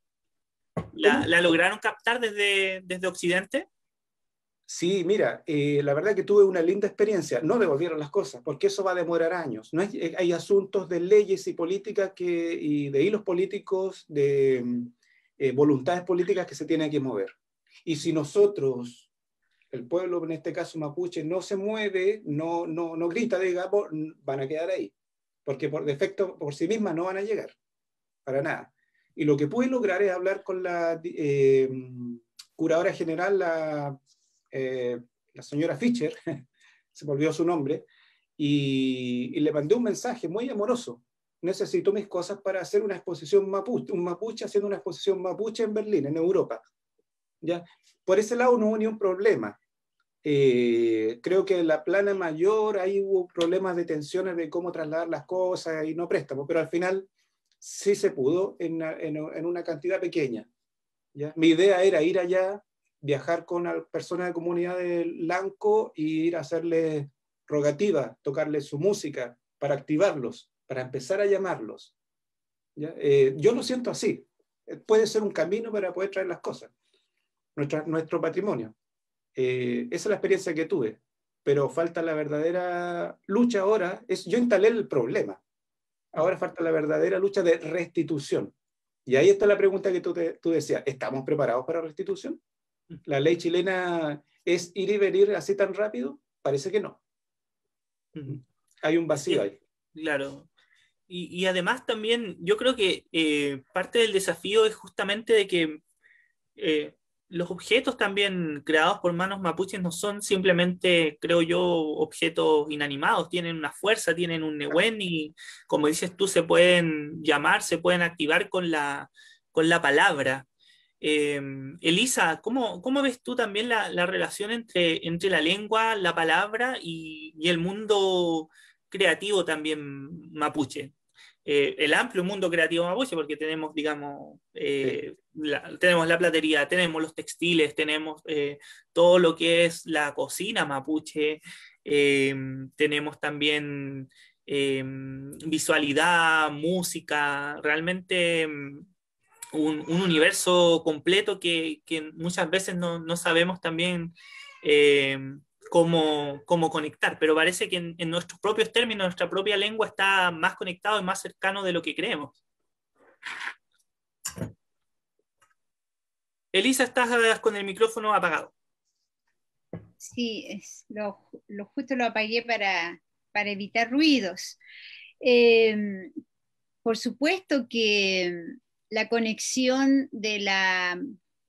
¿Cómo? ¿La lograron captar desde Occidente? Sí, mira, la verdad que tuve una linda experiencia. No devolvieron las cosas, porque eso va a demorar años. No hay asuntos de leyes y políticas y de hilos políticos, de voluntades políticas que se tienen que mover. Y si nosotros, el pueblo, en este caso mapuche, no se mueve, no grita, digamos, van a quedar ahí. Porque por defecto, por sí mismas, no van a llegar. Para nada. Y lo que pude lograr es hablar con la curadora general, la señora Fischer, se me olvidó su nombre, y le mandé un mensaje muy amoroso. Necesito mis cosas para hacer una exposición mapuche, un mapuche haciendo una exposición mapuche en Berlín, en Europa. ¿Ya? Por ese lado no hubo ni un problema. Creo que en la plana mayor ahí hubo problemas de tensiones de cómo trasladar las cosas y no préstamos, pero al final sí se pudo en una cantidad pequeña. ¿Ya? Mi idea era ir allá, viajar con personas de comunidad de Lanco y ir a hacerles rogativas, tocarles su música para activarlos, para empezar a llamarlos. ¿Ya? Yo lo siento así. Puede ser un camino para poder traer las cosas, nuestro patrimonio. Esa es la experiencia que tuve, pero falta la verdadera lucha ahora. Yo instalé el problema, ahora falta la verdadera lucha de restitución. Y ahí está la pregunta que tú decías, ¿estamos preparados para restitución? ¿La ley chilena es ir y venir así tan rápido? Parece que no. Hay un vacío ahí. Claro. Y además también yo creo que parte del desafío es justamente de que los objetos también creados por manos mapuches no son simplemente, creo yo, objetos inanimados, tienen una fuerza, tienen un nehuen y, como dices tú, se pueden llamar, se pueden activar con la palabra. Elisa, ¿cómo ves tú también la relación entre la lengua, la palabra y el mundo creativo también mapuche? El amplio mundo creativo mapuche, porque tenemos, digamos, Sí. tenemos la platería, tenemos los textiles, tenemos todo lo que es la cocina mapuche, tenemos también visualidad, música, realmente un universo completo que muchas veces no sabemos también eh, cómo conectar, pero parece que en nuestros propios términos, nuestra propia lengua está más conectado y más cercano de lo que creemos. Elisa, estás con el micrófono apagado. Sí, lo justo lo apagué para evitar ruidos. Eh, por supuesto que la conexión de la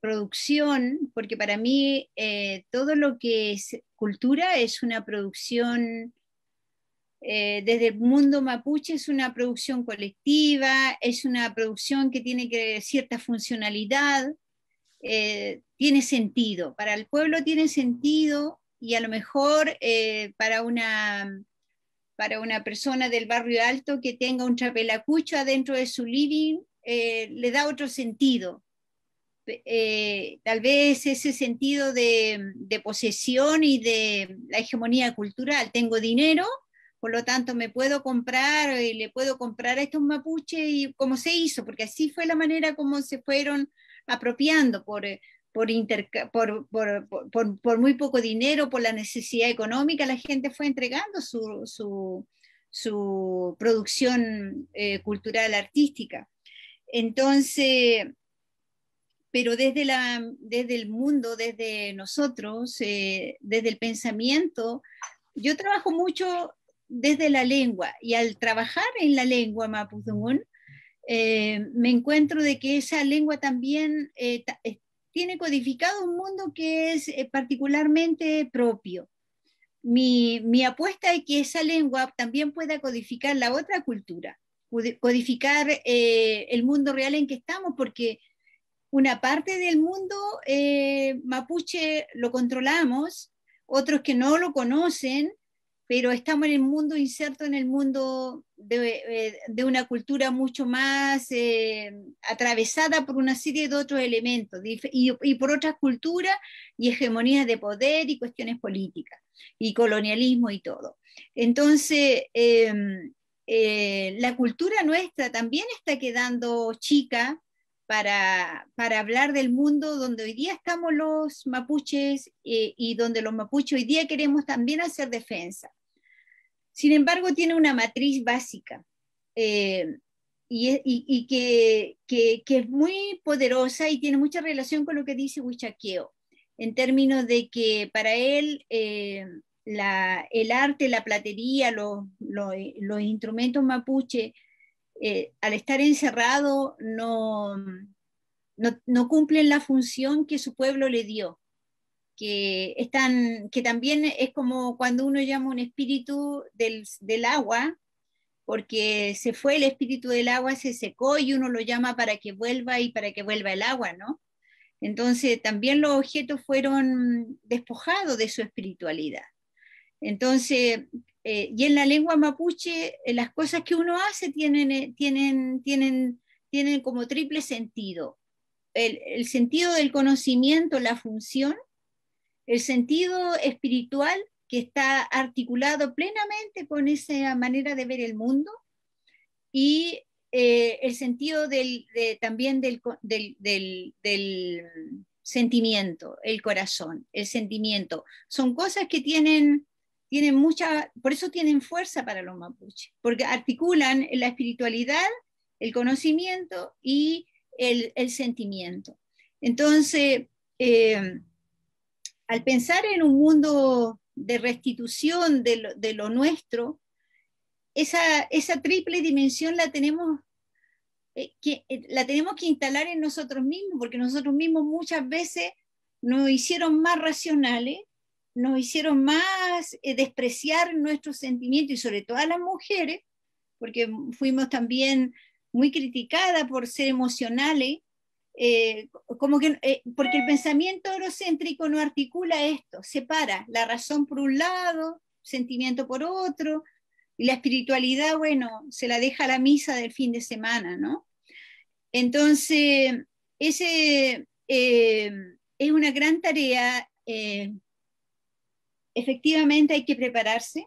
producción, porque para mí todo lo que es cultura es una producción, desde el mundo mapuche es una producción colectiva, es una producción que tiene cierta funcionalidad, tiene sentido. Para el pueblo tiene sentido y a lo mejor para una persona del barrio alto que tenga un trapelacucho adentro de su living, le da otro sentido. Tal vez ese sentido de posesión y de la hegemonía cultural. Tengo dinero, por lo tanto me puedo comprar y le puedo comprar a estos mapuches y como se hizo, porque así fue la manera como se fueron apropiando por muy poco dinero, por la necesidad económica, la gente fue entregando su producción cultural artística. Entonces, pero desde el mundo, desde nosotros, desde el pensamiento, yo trabajo mucho desde la lengua, y al trabajar en la lengua mapudungún, me encuentro de que esa lengua también tiene codificado un mundo que es particularmente propio. Mi apuesta es que esa lengua también pueda codificar la otra cultura, codificar el mundo real en que estamos, porque una parte del mundo mapuche lo controlamos, otros que no lo conocen, pero estamos en el mundo inserto en el mundo de una cultura mucho más atravesada por una serie de otros elementos y por otras culturas y hegemonías de poder y cuestiones políticas y colonialismo y todo. Entonces, la cultura nuestra también está quedando chica para hablar del mundo donde hoy día estamos los mapuches y donde los mapuches hoy día queremos también hacer defensa. Sin embargo, tiene una matriz básica y que es muy poderosa y tiene mucha relación con lo que dice Huichaqueo, en términos de que para él el arte, la platería, los instrumentos mapuche, al estar encerrado no cumplen la función que su pueblo le dio. Que también es como cuando uno llama un espíritu del agua, porque se fue el espíritu del agua, se secó y uno lo llama para que vuelva y para que vuelva el agua, ¿no? Entonces también los objetos fueron despojados de su espiritualidad. Entonces, y en la lengua mapuche, las cosas que uno hace tienen como triple sentido. El sentido del conocimiento, la función, el sentido espiritual que está articulado plenamente con esa manera de ver el mundo, y el sentido también del sentimiento, el corazón, el sentimiento. Son cosas que tienen mucha, por eso tienen fuerza para los mapuches, porque articulan la espiritualidad, el conocimiento y el sentimiento. Entonces, al pensar en un mundo de restitución de lo nuestro, esa triple dimensión la tenemos que instalar en nosotros mismos, porque nosotros mismos muchas veces nos hicieron más racionales, nos hicieron más despreciar nuestros sentimientos, y sobre todo a las mujeres, porque fuimos también muy criticadas por ser emocionales, porque el pensamiento eurocéntrico no articula esto, separa la razón por un lado, sentimiento por otro, y la espiritualidad, bueno, se la deja a la misa del fin de semana, ¿no? Entonces, es una gran tarea. Efectivamente hay que prepararse,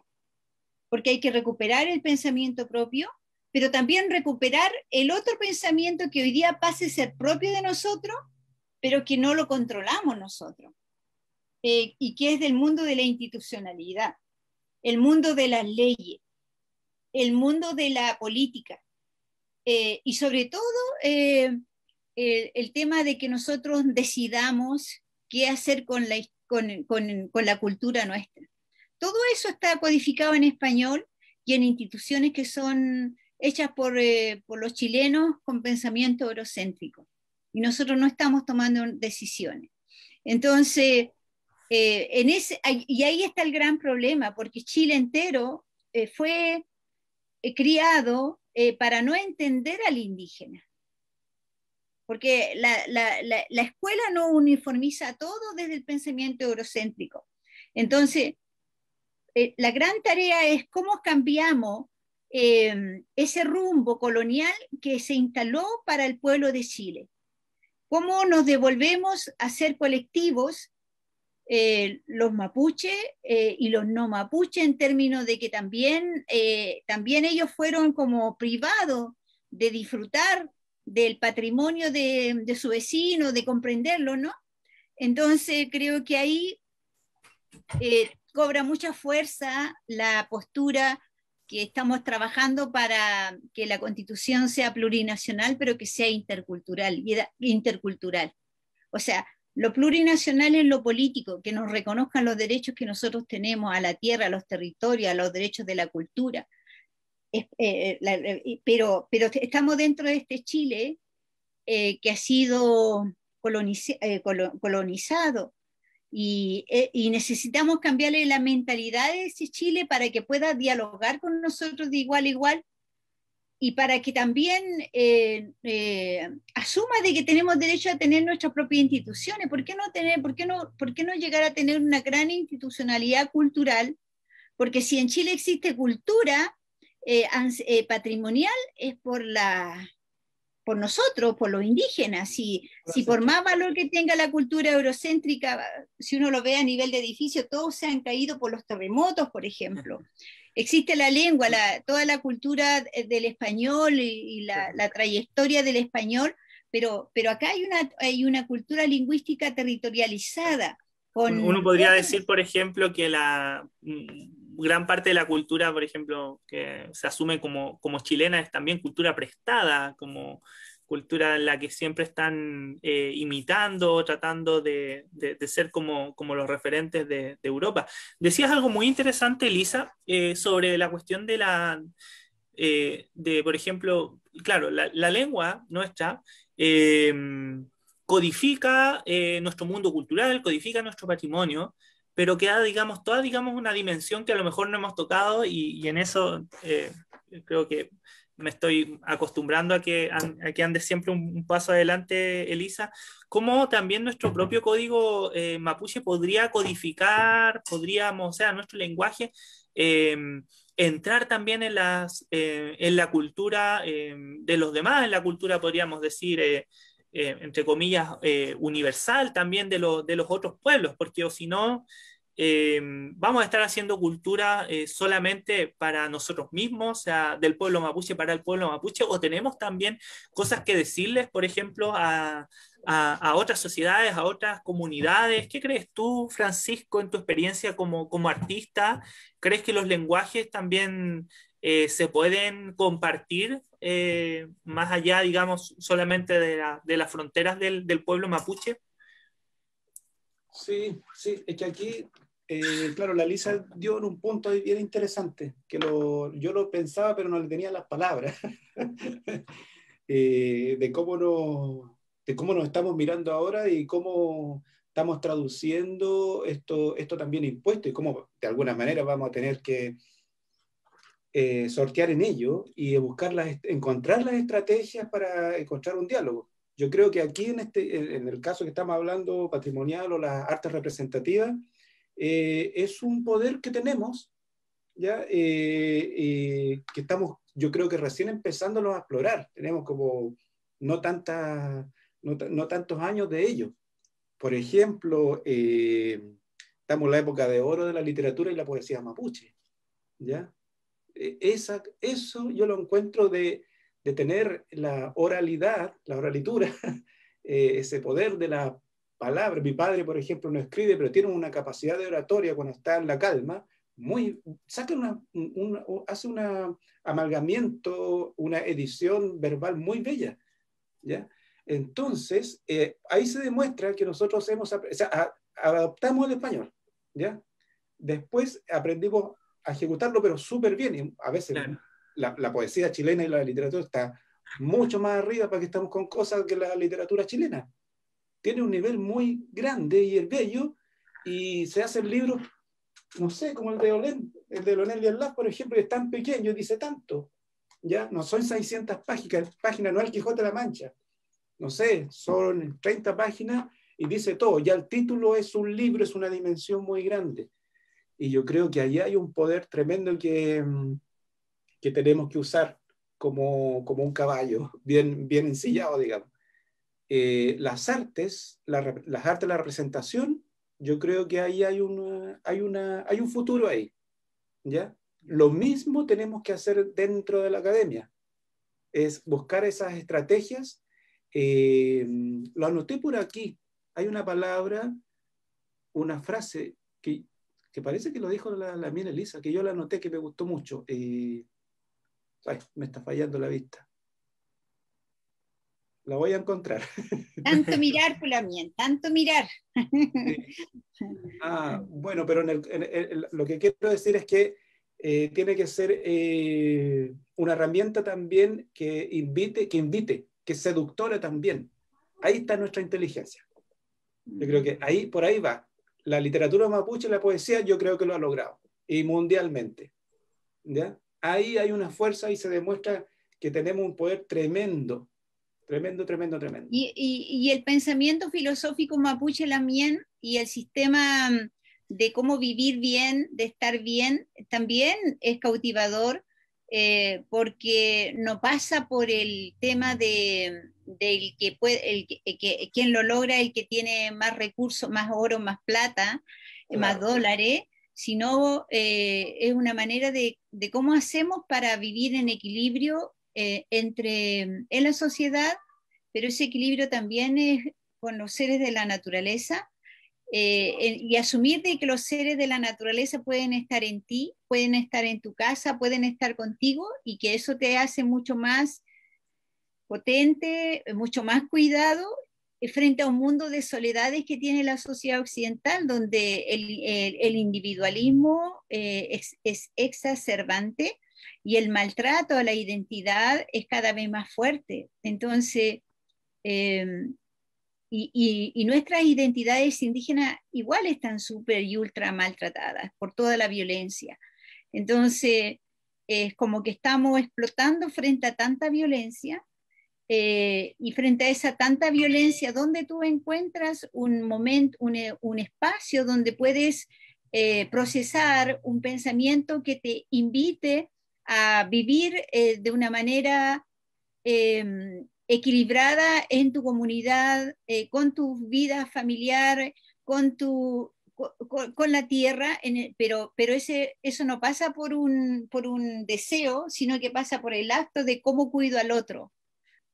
porque hay que recuperar el pensamiento propio, pero también recuperar el otro pensamiento que hoy día pase a ser propio de nosotros, pero que no lo controlamos nosotros, y que es del mundo de la institucionalidad, el mundo de las leyes, el mundo de la política, y sobre todo el tema de que nosotros decidamos qué hacer con la cultura nuestra. Todo eso está codificado en español y en instituciones que son hechas por los chilenos con pensamiento eurocéntrico. Y nosotros no estamos tomando decisiones. Entonces, y ahí está el gran problema, porque Chile entero fue criado para no entender al indígena. Porque la escuela no uniformiza todo desde el pensamiento eurocéntrico. Entonces, la gran tarea es cómo cambiamos ese rumbo colonial que se instaló para el pueblo de Chile. Cómo nos devolvemos a ser colectivos, los mapuches y los no mapuches, en términos de que también ellos fueron como privados de disfrutar del patrimonio de su vecino, de comprenderlo, ¿no? Entonces creo que ahí cobra mucha fuerza la postura que estamos trabajando para que la Constitución sea plurinacional, pero que sea intercultural. O sea, lo plurinacional en lo político, que nos reconozcan los derechos que nosotros tenemos a la tierra, a los territorios, a los derechos de la cultura. Pero estamos dentro de este Chile que ha sido colonizado y necesitamos cambiarle la mentalidad de ese Chile para que pueda dialogar con nosotros de igual a igual y para que también asuma de que tenemos derecho a tener nuestras propias instituciones. ¿Por qué no llegar a tener una gran institucionalidad cultural? Porque si en Chile existe cultura patrimonial es por nosotros, por los indígenas. Si por más valor que tenga la cultura eurocéntrica, si uno lo ve a nivel de edificio, todos se han caído por los terremotos, por ejemplo. Existe la lengua, toda la cultura del español y la trayectoria del español, pero acá hay una cultura lingüística territorializada. Uno podría decir, por ejemplo, que la gran parte de la cultura, por ejemplo, que se asume como chilena es también cultura prestada, como cultura en la que siempre están imitando, tratando de ser como los referentes de Europa. Decías algo muy interesante, Elisa, sobre la cuestión por ejemplo, claro, la lengua nuestra codifica nuestro mundo cultural, codifica nuestro patrimonio, pero queda, digamos, una dimensión que a lo mejor no hemos tocado y en eso creo que me estoy acostumbrando a que andes siempre un paso adelante, Elisa, cómo también nuestro propio código mapuche podría codificar, o sea, nuestro lenguaje, entrar también en la cultura de los demás, en la cultura, podríamos decir, entre comillas, universal también de los otros pueblos, porque o si no, vamos a estar haciendo cultura solamente para nosotros mismos, o sea, del pueblo mapuche para el pueblo mapuche, o tenemos también cosas que decirles, por ejemplo, a otras sociedades, a otras comunidades. ¿Qué crees tú, Francisco, en tu experiencia como artista? ¿Crees que los lenguajes también se pueden compartir más allá, digamos, solamente de las fronteras del pueblo mapuche? Sí, es que aquí, claro, la Lisa dio en un punto ahí bien interesante, que yo lo pensaba, pero no le tenía las palabras, de cómo nos estamos mirando ahora y cómo estamos traduciendo esto también impuesto y cómo de alguna manera vamos a tener que sortear en ello y encontrar las estrategias para encontrar un diálogo. Yo creo que aquí en el caso que estamos hablando, patrimonial o las artes representativas, es un poder que tenemos, ¿ya? Que estamos, yo creo que recién empezándolo a explorar. Tenemos como no tantos años de ello. Por ejemplo, estamos en la época de oro de la literatura y la poesía mapuche, ¿ya? Eso yo lo encuentro de tener la oralitura, ese poder de la palabra. Mi padre, por ejemplo, no escribe, pero tiene una capacidad de oratoria cuando está en la calma, hace un amalgamiento, una edición verbal muy bella, ¿ya? Entonces, ahí se demuestra que nosotros adaptamos el español, ¿ya? Después aprendimos a ejecutarlo, pero súper bien. Y a veces Claro. la poesía chilena y la literatura está mucho más arriba para que estamos con cosas que la literatura chilena. Tiene un nivel muy grande y es bello, y se hacen libros, no sé, como el de Leonel Díaz, por ejemplo, que es tan pequeño y dice tanto. ¿Ya? No son 600 páginas, no es el Quijote de la Mancha. No sé, son 30 páginas y dice todo. Ya el título es un libro, es una dimensión muy grande. Y yo creo que ahí hay un poder tremendo que tenemos que usar como un caballo, bien ensillado, digamos. Las artes de la representación, yo creo que ahí hay un futuro ahí, ¿ya? Lo mismo tenemos que hacer dentro de la academia, es buscar esas estrategias. Lo anoté por aquí, hay una palabra, una frase que parece que lo dijo la mía Elisa, que yo la anoté, que me gustó mucho. Ay, me está fallando la vista. La voy a encontrar. Tanto mirar, Pulamien, tanto mirar. Sí. Bueno, pero lo que quiero decir es que tiene que ser una herramienta también que invite, que es seductora también. Ahí está nuestra inteligencia. Yo creo que por ahí va. La literatura mapuche, la poesía, yo creo que lo ha logrado. Y mundialmente. ¿Ya? Ahí hay una fuerza y se demuestra que tenemos un poder tremendo. Tremendo, tremendo, tremendo. Y el pensamiento filosófico mapuche lamien y el sistema de cómo vivir bien, de estar bien, también es cautivador, porque no pasa por el tema del que puede, quien lo logra, el que tiene más recursos, más oro, más plata, más Claro. dólares, sino es una manera de cómo hacemos para vivir en equilibrio en la sociedad, pero ese equilibrio también es con los seres de la naturaleza, y asumir de que los seres de la naturaleza pueden estar en ti, pueden estar en tu casa, pueden estar contigo, y que eso te hace mucho más potente, mucho más cuidado frente a un mundo de soledades que tiene la sociedad occidental, donde el individualismo es exacerbante y el maltrato a la identidad es cada vez más fuerte. Entonces, eh, y nuestras identidades indígenas igual están súper y ultra maltratadas por toda la violencia. Entonces, es como que estamos explotando frente a tanta violencia, y frente a esa tanta violencia, ¿dónde tú encuentras un momento, un espacio donde puedes procesar un pensamiento que te invite a vivir de una manera equilibrada en tu comunidad, con tu vida familiar, con la tierra, pero eso no pasa por un deseo, sino que pasa por el acto de cómo cuido al otro,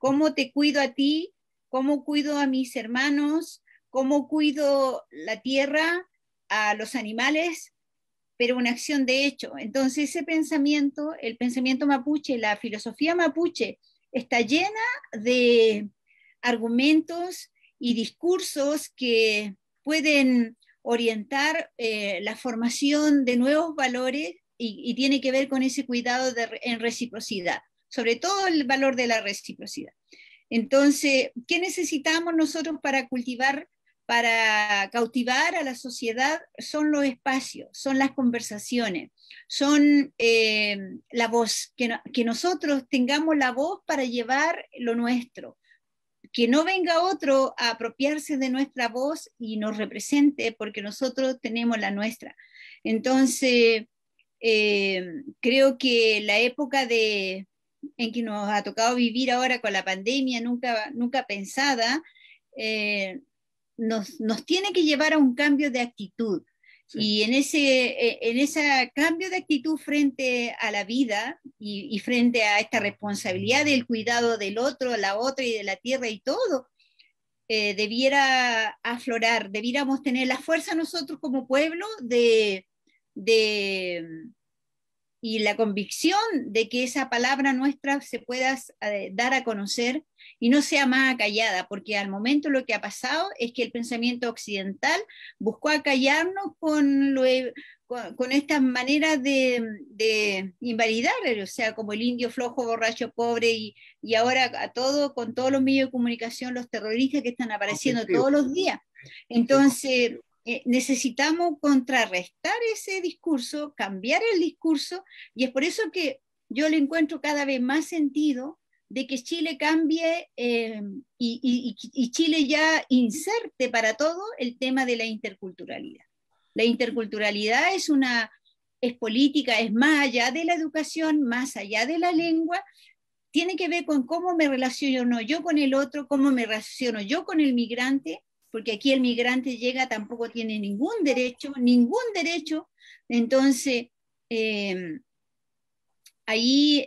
cómo te cuido a ti, cómo cuido a mis hermanos, cómo cuido la tierra, a los animales, pero una acción de hecho. Entonces ese pensamiento, el pensamiento mapuche, la filosofía mapuche, está llena de argumentos y discursos que pueden orientar la formación de nuevos valores, y tiene que ver con ese cuidado en reciprocidad, sobre todo el valor de la reciprocidad. Entonces, ¿qué necesitamos nosotros para para cautivar a la sociedad? Son los espacios, son las conversaciones, son la voz, que nosotros tengamos la voz para llevar lo nuestro, que no venga otro a apropiarse de nuestra voz y nos represente, porque nosotros tenemos la nuestra. Entonces, creo que la época en que nos ha tocado vivir ahora con la pandemia nunca pensada, eh, nos tiene que llevar a un cambio de actitud. Sí. Y en ese cambio de actitud frente a la vida y frente a esta responsabilidad del cuidado del otro, la otra y de la tierra y todo, debiera aflorar, debiéramos tener la fuerza nosotros como pueblo de y la convicción de que esa palabra nuestra se pueda dar a conocer y no sea más acallada, porque al momento lo que ha pasado es que el pensamiento occidental buscó acallarnos con estas maneras de invalidar, o sea, como el indio flojo, borracho, pobre, y ahora con todos los medios de comunicación, los terroristas que están apareciendo todos los días. Entonces, necesitamos contrarrestar ese discurso, cambiar el discurso, y es por eso que yo le encuentro cada vez más sentido de que Chile cambie, y Chile ya inserte para todo el tema de la interculturalidad. La interculturalidad es política, es más allá de la educación, más allá de la lengua, tiene que ver con cómo me relaciono yo con el otro, cómo me relaciono yo con el migrante, porque aquí el migrante llega, tampoco tiene ningún derecho. Entonces, ahí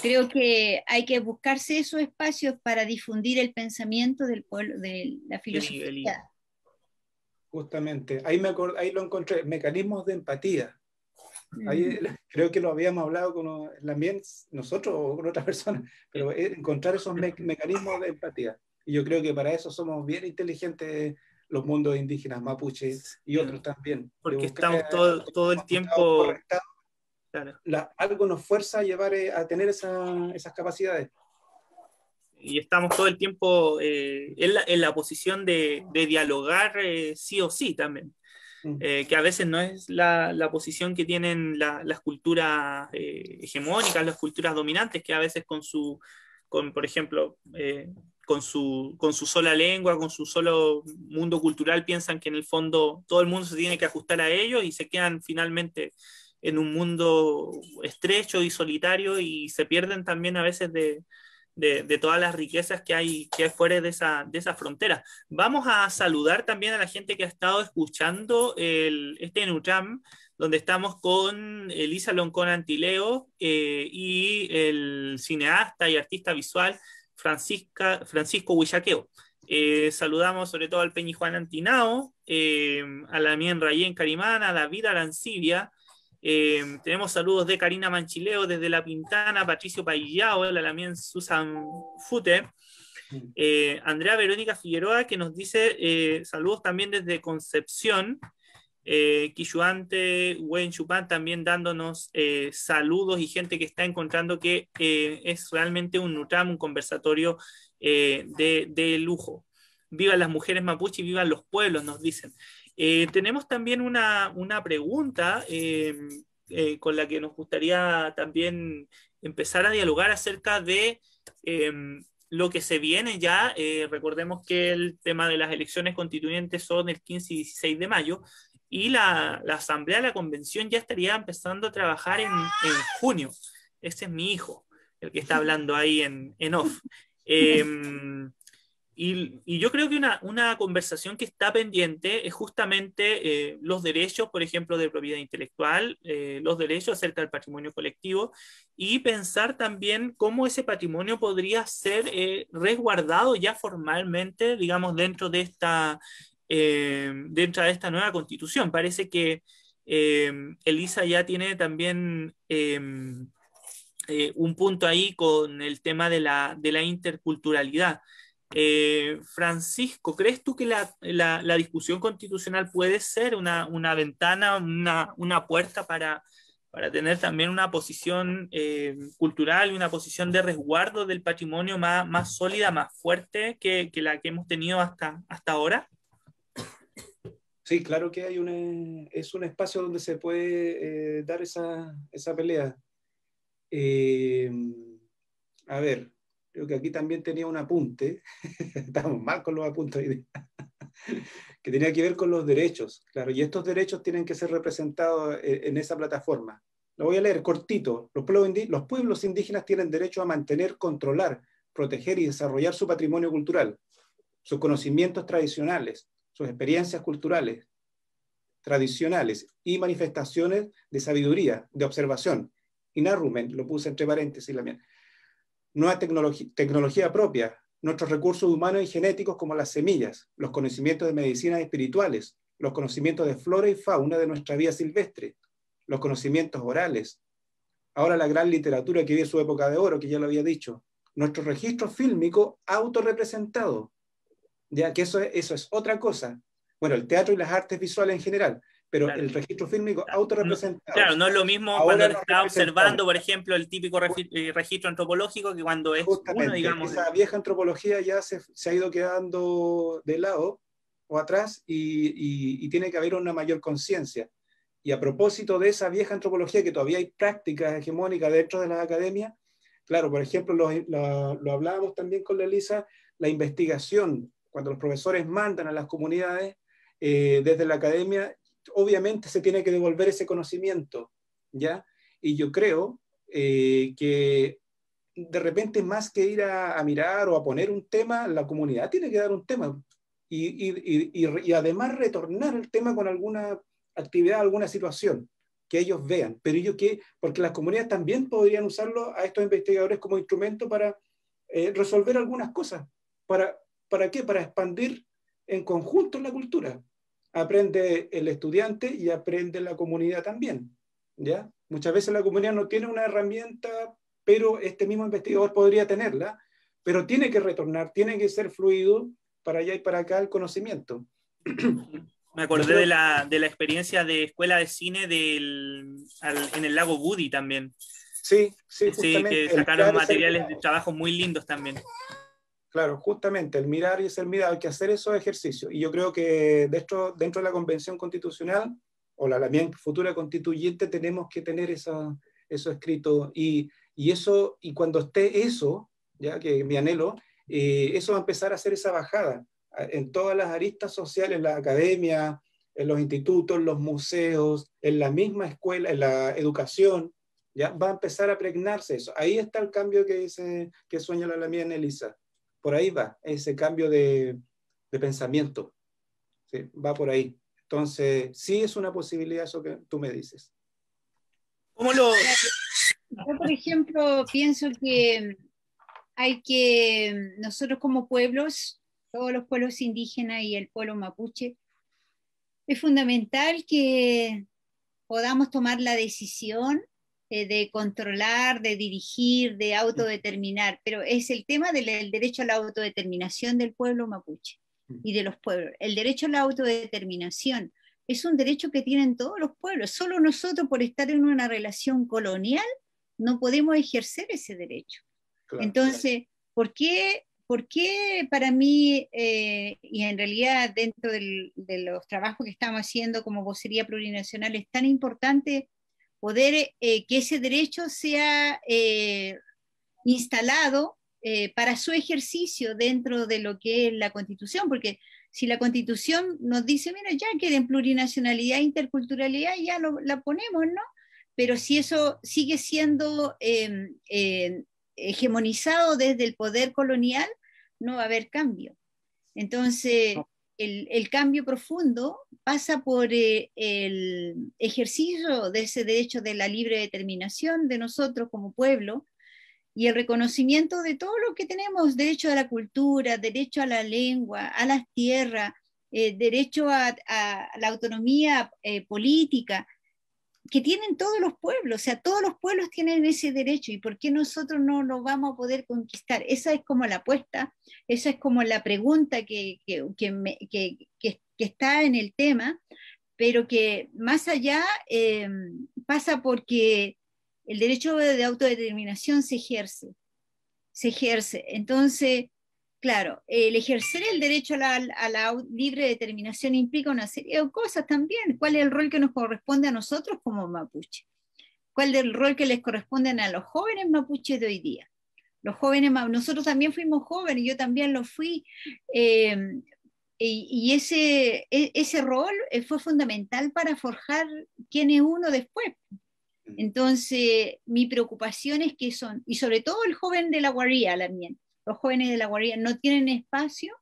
creo que hay que buscarse esos espacios para difundir el pensamiento del pueblo, de la filosofía. Justamente, ahí lo encontré, mecanismos de empatía. Ahí creo que lo habíamos hablado también nosotros o con otras personas, pero encontrar esos mecanismos de empatía. Y yo creo que para eso somos bien inteligentes los mundos indígenas, mapuches y otros también. Porque estamos todo el tiempo... Claro. Algo nos fuerza a llevar a tener esas capacidades. Y estamos todo el tiempo en la posición de dialogar sí o sí también. Que a veces no es la posición que tienen las culturas hegemónicas, las culturas dominantes, que a veces por ejemplo, con su sola lengua, con su solo mundo cultural, piensan que en el fondo todo el mundo se tiene que ajustar a ellos y se quedan finalmente en un mundo estrecho y solitario y se pierden también a veces de todas las riquezas que hay fuera de esa frontera. Vamos a saludar también a la gente que ha estado escuchando este NUTRAM, donde estamos con Elisa Loncón Antileo y el cineasta y artista visual Francisco Huillaqueo. Saludamos sobre todo al Peñi Juan Antinao, a la Mien Rayén Carimana, a David Arancibia. Tenemos saludos de Karina Manchileo desde La Pintana, Patricio Paillao, la Lamien Susan Fute, Andrea Verónica Figueroa, que nos dice saludos también desde Concepción, Quilluante, Wen Chupan también dándonos saludos y gente que está encontrando que es realmente un NUTRAM, un conversatorio de lujo. Vivan las mujeres mapuche y vivan los pueblos, nos dicen. Tenemos también una pregunta con la que nos gustaría también empezar a dialogar acerca de lo que se viene ya. Recordemos que el tema de las elecciones constituyentes son el 15 y 16 de mayo y la Asamblea, la Convención ya estaría empezando a trabajar en junio. Ese es mi hijo, el que está hablando ahí en off. Y yo creo que una conversación que está pendiente es justamente los derechos, por ejemplo, de propiedad intelectual, los derechos acerca del patrimonio colectivo y pensar también cómo ese patrimonio podría ser resguardado ya formalmente, digamos, dentro de esta nueva constitución. Parece que Elisa ya tiene también un punto ahí con el tema de la interculturalidad. Francisco, ¿crees tú que la discusión constitucional puede ser una ventana, una puerta para tener también una posición cultural y una posición de resguardo del patrimonio más sólida, más fuerte que la que hemos tenido hasta ahora? Sí, claro que es un espacio donde se puede dar esa pelea. A ver, creo que aquí también tenía un apunte, estamos mal con los apuntes hoy día, que tenía que ver con los derechos, claro, y estos derechos tienen que ser representados en esa plataforma. Lo voy a leer cortito. Los pueblos indígenas tienen derecho a mantener, controlar, proteger y desarrollar su patrimonio cultural, sus conocimientos tradicionales, sus experiencias culturales, tradicionales y manifestaciones de sabiduría, de observación. Inarumen, lo puse entre paréntesis la mía. Nueva tecnología propia, nuestros recursos humanos y genéticos como las semillas, los conocimientos de medicinas espirituales, los conocimientos de flora y fauna de nuestra vida silvestre, los conocimientos orales, ahora la gran literatura que vive su época de oro, que ya lo había dicho, nuestro registro fílmico autorrepresentado, ya que eso es otra cosa. Bueno, el teatro y las artes visuales en general, pero claro, el registro fílmico autorrepresentado. Claro, no es lo mismo ahora cuando está observando, por ejemplo, el típico registro antropológico que cuando es justamente, uno, digamos. Esa vieja antropología ya se ha ido quedando de lado o atrás y tiene que haber una mayor conciencia. Y a propósito de esa vieja antropología, que todavía hay prácticas hegemónicas dentro de las academias, claro, por ejemplo, lo hablábamos también con la Elisa, la investigación, cuando los profesores mandan a las comunidades desde la academia, obviamente se tiene que devolver ese conocimiento, ¿ya? Y yo creo que de repente más que ir a mirar o a poner un tema, la comunidad tiene que dar un tema y además retornar el tema con alguna actividad, alguna situación que ellos vean, pero porque las comunidades también podrían usarlo a estos investigadores como instrumento para resolver algunas cosas. ¿Para qué? Para expandir en conjunto la cultura. Aprende el estudiante y aprende la comunidad también. ¿ya? Muchas veces la comunidad no tiene una herramienta, pero este mismo investigador podría tenerla, pero tiene que retornar, tiene que ser fluido para allá y para acá el conocimiento. Me acordé de la experiencia de escuela de cine en el lago Woody también. Sí, sí, Sí, justamente. que sacaron materiales de trabajos muy lindos también. Claro, justamente, el mirar y ser mirado, hay que hacer esos ejercicios. Y yo creo que dentro de la Convención Constitucional, o la futura constituyente, tenemos que tener eso escrito. Y cuando esté eso, ya que mi anhelo, eso va a empezar a hacer esa bajada en todas las aristas sociales, en la academia, en los institutos, en los museos, en la misma escuela, en la educación, ya va a empezar a pregnarse eso. Ahí está el cambio que sueña la mía en Elisa. Por ahí va, ese cambio de pensamiento. ¿Sí? Va por ahí. Entonces, sí es una posibilidad eso que tú me dices. ¿Cómo lo...? Yo, por ejemplo, pienso que nosotros como pueblos, todos los pueblos indígenas y el pueblo mapuche, es fundamental que podamos tomar la decisión de controlar, de dirigir, de autodeterminar, pero es el tema del derecho a la autodeterminación del pueblo mapuche y de los pueblos. El derecho a la autodeterminación es un derecho que tienen todos los pueblos. Solo nosotros, por estar en una relación colonial, no podemos ejercer ese derecho. Claro, entonces, ¿por qué para mí, y en realidad dentro de los trabajos que estamos haciendo como vocería plurinacional, es tan importante poder que ese derecho sea instalado para su ejercicio dentro de lo que es la Constitución? Porque si la Constitución nos dice, mira, ya que en plurinacionalidad e interculturalidad ya la ponemos, ¿no? Pero si eso sigue siendo hegemonizado desde el poder colonial, no va a haber cambio. Entonces, el cambio profundo pasa por el ejercicio de ese derecho de la libre determinación de nosotros como pueblo y el reconocimiento de todo lo que tenemos: derecho a la cultura, derecho a la lengua, a las tierras, derecho a la autonomía política, que tienen todos los pueblos. O sea, todos los pueblos tienen ese derecho, y ¿por qué nosotros no lo vamos a poder conquistar? Esa es como la apuesta, esa es como la pregunta que está en el tema, pero que más allá pasa porque el derecho de autodeterminación se ejerce. Entonces, claro, el ejercer el derecho a la libre determinación implica una serie de cosas también. ¿Cuál es el rol que nos corresponde a nosotros como mapuche? ¿Cuál es el rol que les corresponde a los jóvenes mapuches de hoy día? Los jóvenes, nosotros también fuimos jóvenes, yo también lo fui, y ese rol fue fundamental para forjar quién es uno después. Entonces, mi preocupación es que y sobre todo el joven de la guardia también, los jóvenes de la guardia no tienen espacio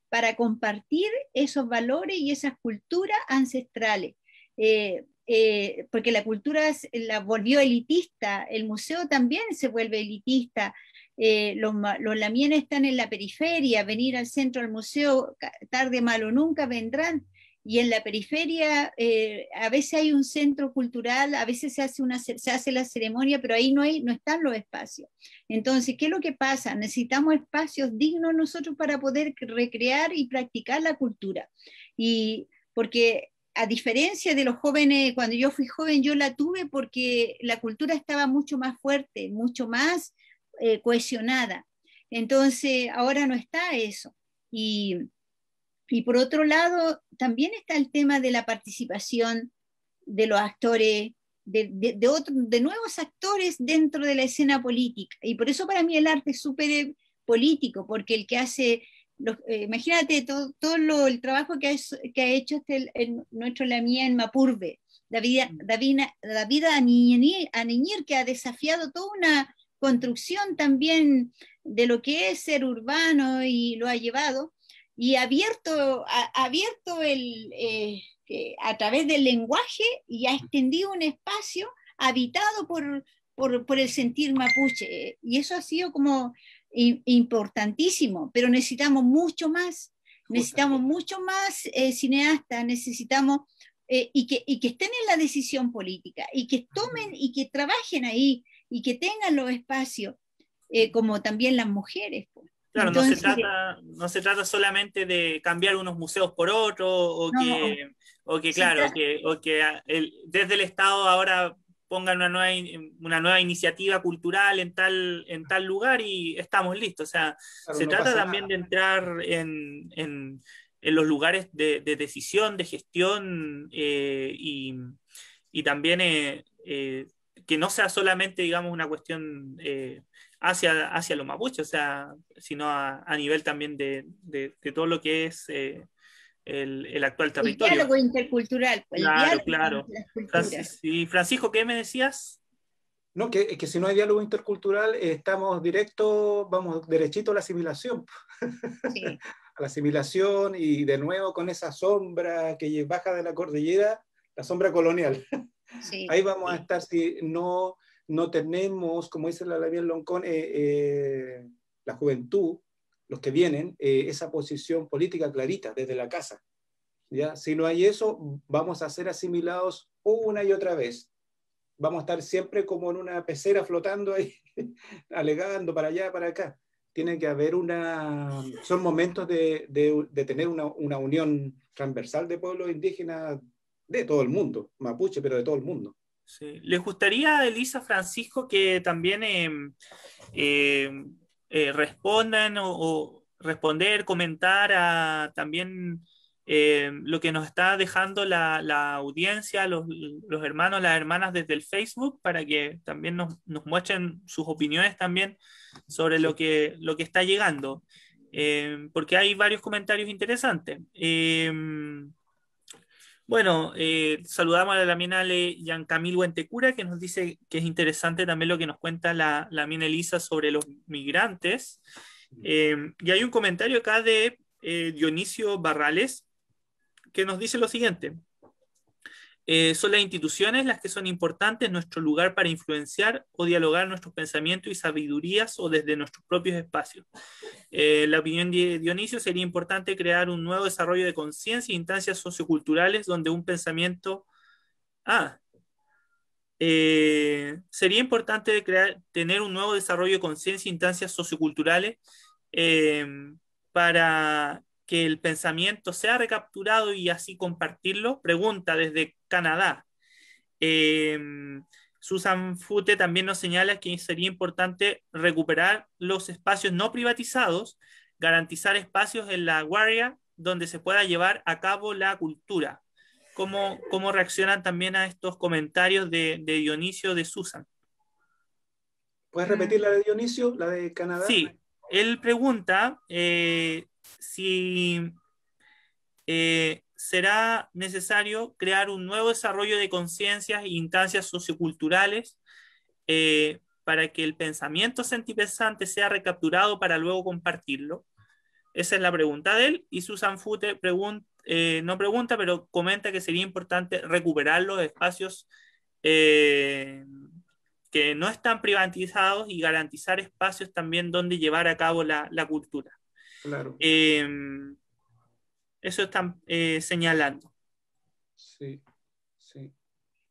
para compartir esos valores y esas culturas ancestrales, porque la cultura la volvió elitista, el museo también se vuelve elitista, los lamienes están en la periferia, venir al centro del museo, tarde, malo, nunca vendrán. Y en la periferia a veces hay un centro cultural, a veces se hace la ceremonia, pero ahí no están los espacios. Entonces, ¿qué es lo que pasa? Necesitamos espacios dignos nosotros para poder recrear y practicar la cultura. Y porque a diferencia de los jóvenes, cuando yo fui joven, yo la tuve porque la cultura estaba mucho más fuerte, mucho más cohesionada. Entonces, ahora no está eso. Y por otro lado, también está el tema de la participación de los actores, de nuevos actores dentro de la escena política. Y por eso para mí el arte es súper político, porque el que hace, imagínate todo el trabajo que ha hecho nuestro Lamia en Mapurbe, David Aniñir, que ha desafiado toda una construcción también de lo que es ser urbano y lo ha llevado, y abierto a través del lenguaje, y ha extendido un espacio habitado por el sentir mapuche, y eso ha sido como importantísimo, pero necesitamos mucho más cineastas, necesitamos y que estén en la decisión política, y que tomen y que trabajen ahí, y que tengan los espacios, como también las mujeres, pues. Claro, Entonces, no se trata solamente de cambiar unos museos por otros, no, o que se claro, trata, desde el Estado ahora pongan una nueva iniciativa cultural en tal lugar y estamos listos. O sea, Claro, se no trata pasa también nada. de entrar en los lugares de decisión, de gestión, y también que no sea solamente, digamos, una cuestión hacia los mapuches, o sea, sino a nivel también de todo lo que es el actual el territorio. diálogo intercultural, pues, el Claro, diálogo claro. entre las culturas. Y Francisco, ¿qué me decías? No, que si no hay diálogo intercultural, estamos directos, vamos derechito a la asimilación. Sí, A la asimilación y de nuevo con esa sombra que baja de la cordillera, la sombra colonial. sí. Ahí vamos a estar si no tenemos, como dice la Labiel Loncón, la juventud, los que vienen, esa posición política clarita desde la casa. ¿Ya? Si no hay eso, vamos a ser asimilados una y otra vez. Vamos a estar siempre como en una pecera flotando ahí, alegando para allá, para acá. Tiene que haber son momentos de tener una unión transversal de pueblos indígenas de todo el mundo, mapuche, pero de todo el mundo. Sí. ¿Les gustaría, Elisa, Francisco, que también eh, respondan o responder, comentar a también lo que nos está dejando la audiencia, los hermanos, las hermanas desde el Facebook, para que también nos muestren sus opiniones también sobre Sí. lo que está llegando? Porque hay varios comentarios interesantes. Bueno, saludamos a la mina Yancamil Huentecura, que nos dice que es interesante también lo que nos cuenta la mina Elisa sobre los migrantes. Y hay un comentario acá de Dionisio Barrales, que nos dice lo siguiente. Son las instituciones las que son importantes, nuestro lugar para influenciar o dialogar nuestros pensamientos y sabidurías o desde nuestros propios espacios. La opinión de Dionisio sería importante crear un nuevo desarrollo de conciencia e instancias socioculturales donde un pensamiento... sería importante tener un nuevo desarrollo de conciencia e instancias socioculturales eh, para que el pensamiento sea recapturado y así compartirlo. Pregunta desde Canadá. Eh, Susan Fute también nos señala que sería importante recuperar los espacios no privatizados, garantizar espacios en la guardia donde se pueda llevar a cabo la cultura. ¿Cómo reaccionan también a estos comentarios de Dionisio de Susan? ¿Puedes repetir la de Dionisio, la de Canadá? Sí, él pregunta si será necesario crear un nuevo desarrollo de conciencias e instancias socioculturales para que el pensamiento sentipensante sea recapturado para luego compartirlo. Esa es la pregunta de él. Y Susan Fute no pregunta, pero comenta que sería importante recuperar los espacios que no están privatizados y garantizar espacios también donde llevar a cabo la cultura. Claro. Eso están señalando. Sí, sí.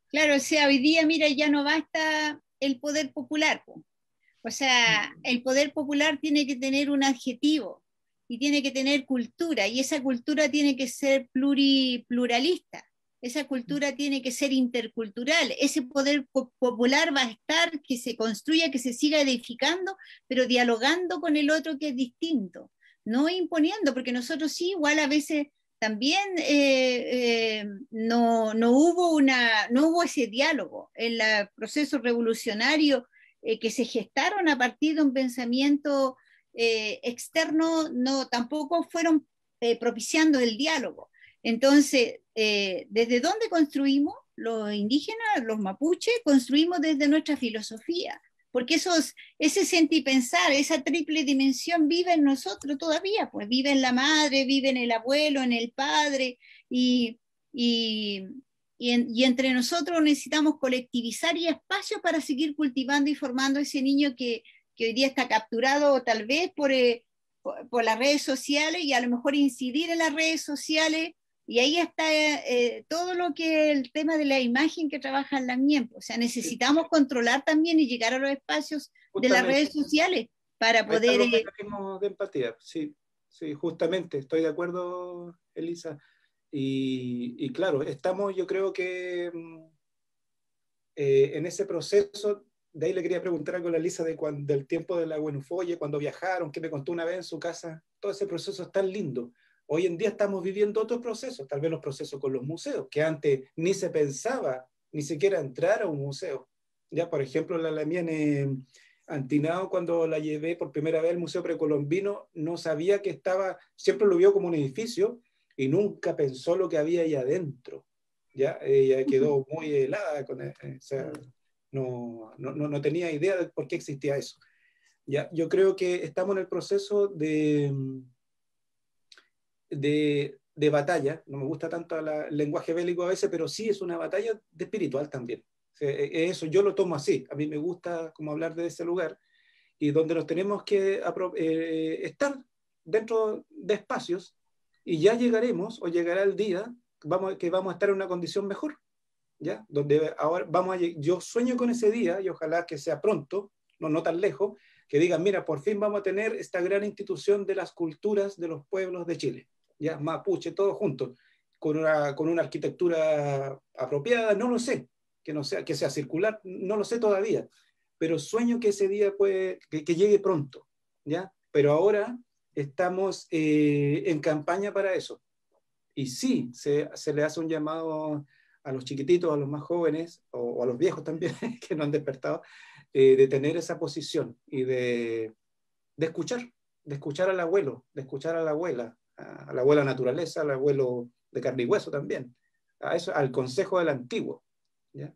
Claro, o sea, hoy día, mira, ya no basta el poder popular, po. O sea, el poder popular tiene que tener un adjetivo y tiene que tener cultura, y esa cultura tiene que ser pluralista, esa cultura tiene que ser intercultural, ese poder popular va a estar, que se construya, que se siga edificando, pero dialogando con el otro que es distinto, no imponiendo, porque nosotros sí, igual a veces también no hubo ese diálogo en el proceso revolucionario que se gestaron a partir de un pensamiento externo, no, tampoco fueron propiciando el diálogo. Entonces, ¿desde dónde construimos? Los indígenas, los mapuches, construimos desde nuestra filosofía, porque ese sentir pensar, esa triple dimensión vive en nosotros todavía, pues vive en la madre, vive en el abuelo, en el padre, y, y entre nosotros necesitamos colectivizar y espacio para seguir cultivando y formando ese niño que hoy día está capturado tal vez por las redes sociales, y a lo mejor incidir en las redes sociales Y ahí está todo lo que el tema de la imagen que trabaja en la MIEM. O sea, necesitamos controlar también y llegar a los espacios de las Justamente, redes sociales para ahí están poder... los mecanismos de empatía. Sí, sí, justamente, estoy de acuerdo, Elisa. Y claro, estamos, yo creo que en ese proceso, de ahí le quería preguntar algo a la Elisa del tiempo de la Buenofolle, cuando viajaron, que me contó una vez en su casa, todo ese proceso es tan lindo. Hoy en día estamos viviendo otros procesos, tal vez los procesos con los museos, que antes ni se pensaba ni siquiera entrar a un museo. Ya, por ejemplo, la mía en Antinao, cuando la llevé por primera vez al Museo Precolombino, no sabía que estaba, siempre lo vio como un edificio y nunca pensó lo que había ahí adentro. Ya, ella quedó muy helada con o sea, no tenía idea de por qué existía eso. Ya, yo creo que estamos en el proceso de batalla, no me gusta tanto el lenguaje bélico a veces, pero sí es una batalla de espiritual también. O sea, eso yo lo tomo así, a mí me gusta como hablar de ese lugar, y donde nos tenemos que estar dentro de espacios, y ya llegaremos, o llegará el día, que vamos a estar en una condición mejor, ¿ya? Donde ahora yo sueño con ese día, y ojalá que sea pronto, no tan lejos, que digan, mira, por fin vamos a tener esta gran institución de las culturas de los pueblos de Chile, ya, mapuche, todos juntos, con una arquitectura apropiada, no lo sé, que sea circular, no lo sé todavía, pero sueño que ese día que llegue pronto, ¿ya? Pero ahora estamos en campaña para eso. Y sí, se le hace un llamado a los chiquititos, a los más jóvenes, o a los viejos también, que no han despertado, de tener esa posición y de escuchar, de escuchar al abuelo, de escuchar a la abuela naturaleza, al abuelo de carne y hueso también, al consejo del antiguo, ¿ya?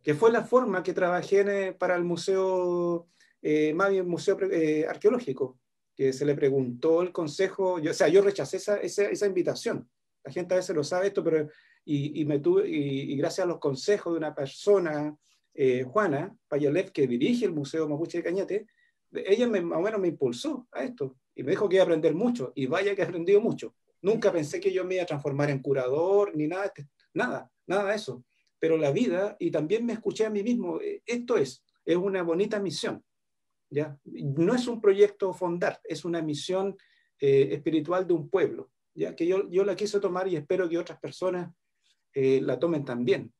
Que fue la forma que trabajé para el museo, más bien museo arqueológico, que se le preguntó el consejo, o sea, yo rechacé esa invitación. La gente a veces lo sabe esto, pero y gracias a los consejos de una persona, Juana Payalev, que dirige el Museo Mapuche de Cañete, ella más o menos me impulsó a esto y me dijo que iba a aprender mucho, y vaya que he aprendido mucho. Nunca pensé que yo me iba a transformar en curador, ni nada de eso, pero la vida, y también me escuché a mí mismo, esto es una bonita misión, ¿ya? No es un proyecto fondar, es una misión espiritual de un pueblo, ¿ya? Que yo la quise tomar y espero que otras personas la tomen también.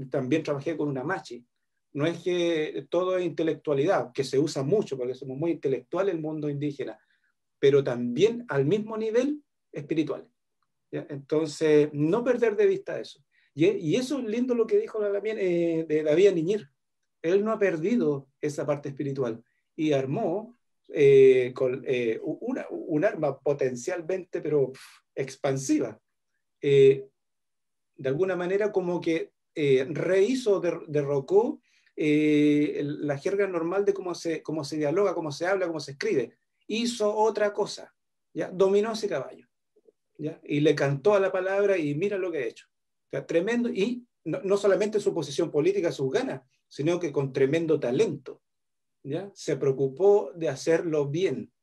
También trabajé con una machi. No es que todo es intelectualidad, que se usa mucho porque somos muy intelectuales el mundo indígena, pero también al mismo nivel espiritual, ¿ya? Entonces, no perder de vista eso. Y eso es lindo lo que dijo de David Niñir. Él no ha perdido esa parte espiritual y armó un arma potencialmente, pero expansiva. De alguna manera como que rehizo, derrocó la jerga normal de cómo se dialoga, cómo se habla, cómo se escribe. Hizo otra cosa, ¿ya? Dominó ese caballo, ¿ya? Y le cantó a la palabra y mira lo que ha hecho. O sea, tremendo, y no solamente su posición política, sus ganas, sino que con tremendo talento, ¿ya? Se preocupó de hacerlo bien.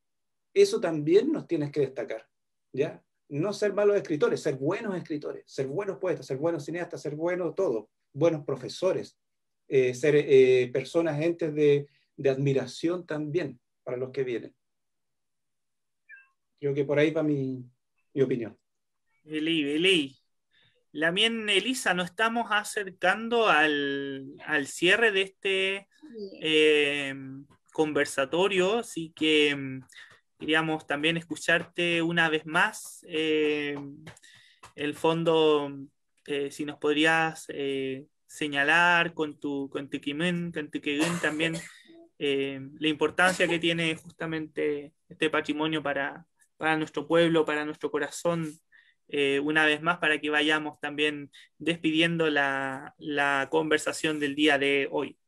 Eso también nos tienes que destacar, ¿ya? No ser malos escritores, ser buenos poetas, ser buenos cineastas, ser buenos todo, buenos profesores, ser personas, gentes de admiración también para los que vienen. Creo que por ahí va mi opinión. Belí. La mien Elisa, nos estamos acercando al cierre de este eh, conversatorio, así que queríamos también escucharte una vez más. El fondo, si nos podrías señalar con tu quimén también la importancia que tiene justamente este patrimonio para nuestro pueblo, para nuestro corazón, una vez más, para que vayamos también despidiendo la conversación del día de hoy.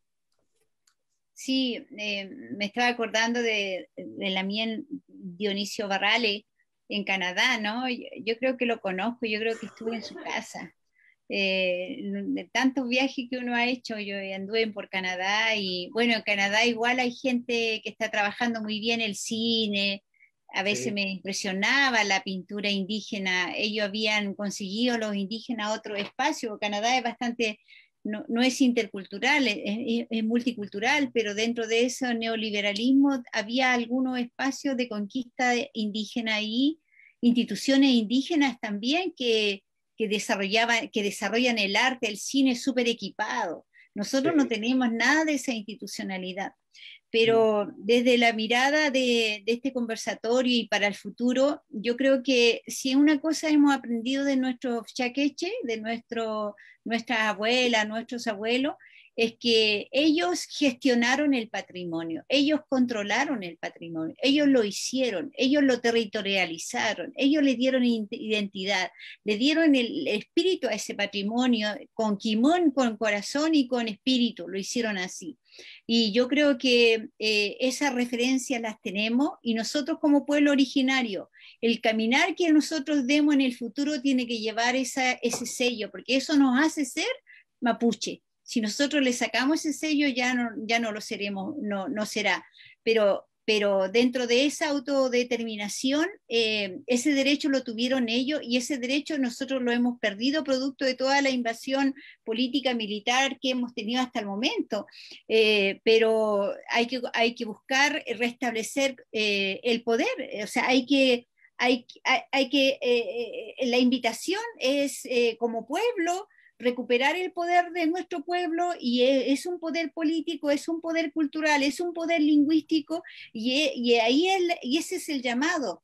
Sí, me estaba acordando de la mía Dionisio Barrale en Canadá, ¿no? Yo creo que lo conozco, yo creo que estuve en su casa. De tantos viajes que uno ha hecho, yo anduve por Canadá y bueno, en Canadá igual hay gente que está trabajando muy bien el cine, A veces Sí. me impresionaba la pintura indígena. Ellos habían conseguido, los indígenas, otro espacio. Canadá es bastante, no es intercultural, es multicultural, pero dentro de ese neoliberalismo había algunos espacios de conquista indígena ahí, instituciones indígenas también que desarrollan el arte, el cine súper equipado. Nosotros no Sí. tenemos nada de esa institucionalidad, Mm. pero desde la mirada de este conversatorio y para el futuro, yo creo que si una cosa hemos aprendido de nuestros chaqueches, de nuestras abuelas, nuestros abuelos, es que ellos gestionaron el patrimonio, ellos controlaron el patrimonio, ellos lo hicieron, ellos lo territorializaron, ellos le dieron identidad, le dieron el espíritu a ese patrimonio, con quimón, con corazón y con espíritu, lo hicieron así. Y yo creo que esas referencias las tenemos y nosotros como pueblo originario, el caminar que nosotros demos en el futuro tiene que llevar ese sello, porque eso nos hace ser mapuche. Si nosotros le sacamos ese sello ya no lo seremos, no será. Pero dentro de esa autodeterminación, ese derecho lo tuvieron ellos y ese derecho nosotros lo hemos perdido producto de toda la invasión política militar que hemos tenido hasta el momento. Pero hay que buscar restablecer el poder, o sea, la invitación es como pueblo recuperar el poder de nuestro pueblo y es un poder político, es un poder cultural, es un poder lingüístico y ese es el llamado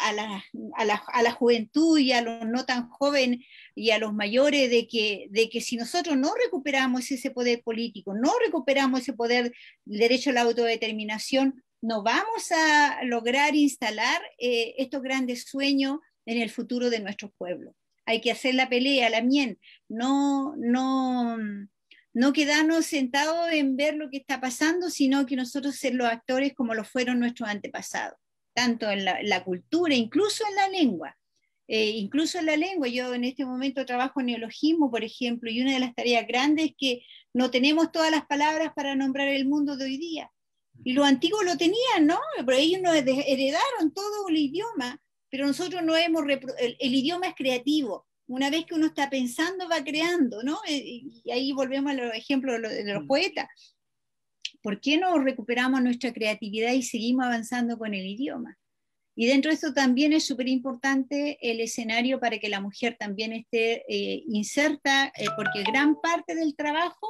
a la juventud y a los no tan jóvenes y a los mayores de que si nosotros no recuperamos ese poder político, no recuperamos ese poder del derecho a la autodeterminación, no vamos a lograr instalar estos grandes sueños en el futuro de nuestros pueblos. Hay que hacer la pelea, la mien, no quedarnos sentados en ver lo que está pasando, sino que nosotros ser los actores como lo fueron nuestros antepasados, tanto en la cultura, incluso en la lengua. Incluso en la lengua, yo en este momento trabajo en neologismo, por ejemplo, y una de las tareas grandes es que no tenemos todas las palabras para nombrar el mundo de hoy día. Y los antiguos lo tenían, ¿no? Pero ellos nos heredaron todo el idioma, pero nosotros no hemos, el idioma es creativo. Una vez que uno está pensando, va creando, ¿no? Y ahí volvemos a los ejemplos de los poetas. ¿Por qué no recuperamos nuestra creatividad y seguimos avanzando con el idioma? Y dentro de esto también es súper importante el escenario para que la mujer también esté inserta, porque gran parte del trabajo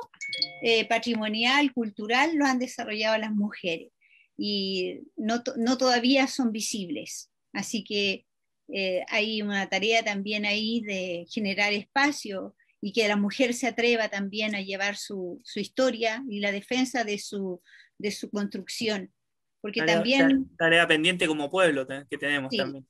patrimonial, cultural, lo han desarrollado las mujeres y no todavía son visibles. Así que hay una tarea también ahí de generar espacio y que la mujer se atreva también a llevar su historia y la defensa de su construcción. Porque también... Tarea pendiente como pueblo que tenemos Sí, también.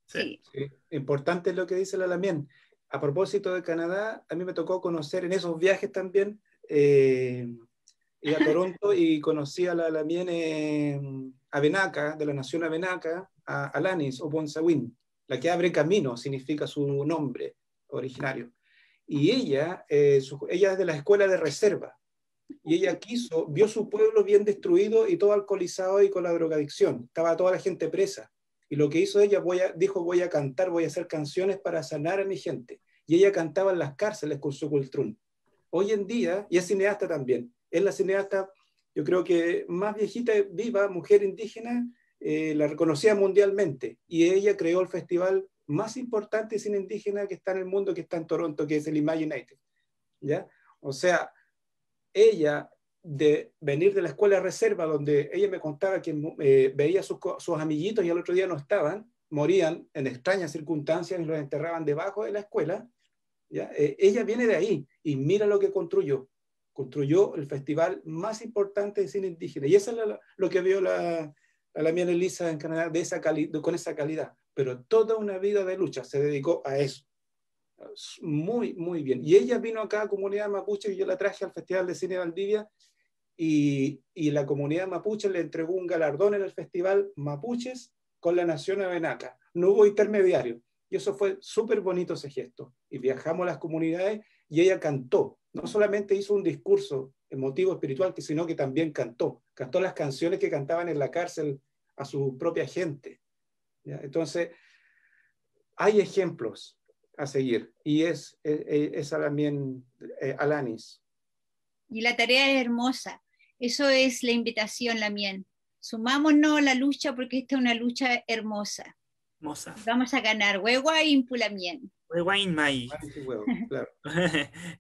sí. Sí. Importante lo que dice la Lamien. A propósito de Canadá, a mí me tocó conocer en esos viajes también, ir a Toronto y conocí a la Lamien Abenaka, de la nación Abenaka, a Alanis o Ponsawin, la que abre camino, significa su nombre originario. Y ella es de la escuela de reserva. Y ella vio su pueblo bien destruido y todo alcoholizado y con la drogadicción. Estaba toda la gente presa. Y lo que hizo ella, dijo, voy a cantar, voy a hacer canciones para sanar a mi gente. Y ella cantaba en las cárceles con su cultrún. Hoy en día, y es cineasta también, es la cineasta, yo creo que más viejita, viva, mujer indígena, la reconocida mundialmente. Y ella creó el festival más importante de cine indígena que está en el mundo, que está en Toronto, que es el Imaginative. ¿Ya? O sea, ella, de venir de la escuela de reserva, donde ella me contaba que veía a sus amiguitos y al otro día no estaban, morían en extrañas circunstancias y los enterraban debajo de la escuela, ¿ya? Ella viene de ahí y mira lo que construyó. Construyó el festival más importante de cine indígena. Y eso es lo que vio la Lamien Elisa en Canadá con esa calidad. Pero toda una vida de lucha se dedicó a eso. Muy, muy bien. Y ella vino acá a Comunidad Mapuche y yo la traje al Festival de Cine de Valdivia y la comunidad mapuche le entregó un galardón en el Festival Mapuches con la Nación Abenaka. No hubo intermediario. Y eso fue súper bonito ese gesto. Y viajamos a las comunidades y ella cantó. No solamente hizo un discurso emotivo, espiritual, sino que también cantó. Cantó las canciones que cantaban en la cárcel a su propia gente. ¿Ya? Entonces, hay ejemplos a seguir, y esa también Alanis. Y la tarea es hermosa. Eso es la invitación, Lamien. Sumámonos a la lucha porque esta es una lucha hermosa. Hermosa. Vamos a ganar. Huegua Impulamien. Claro.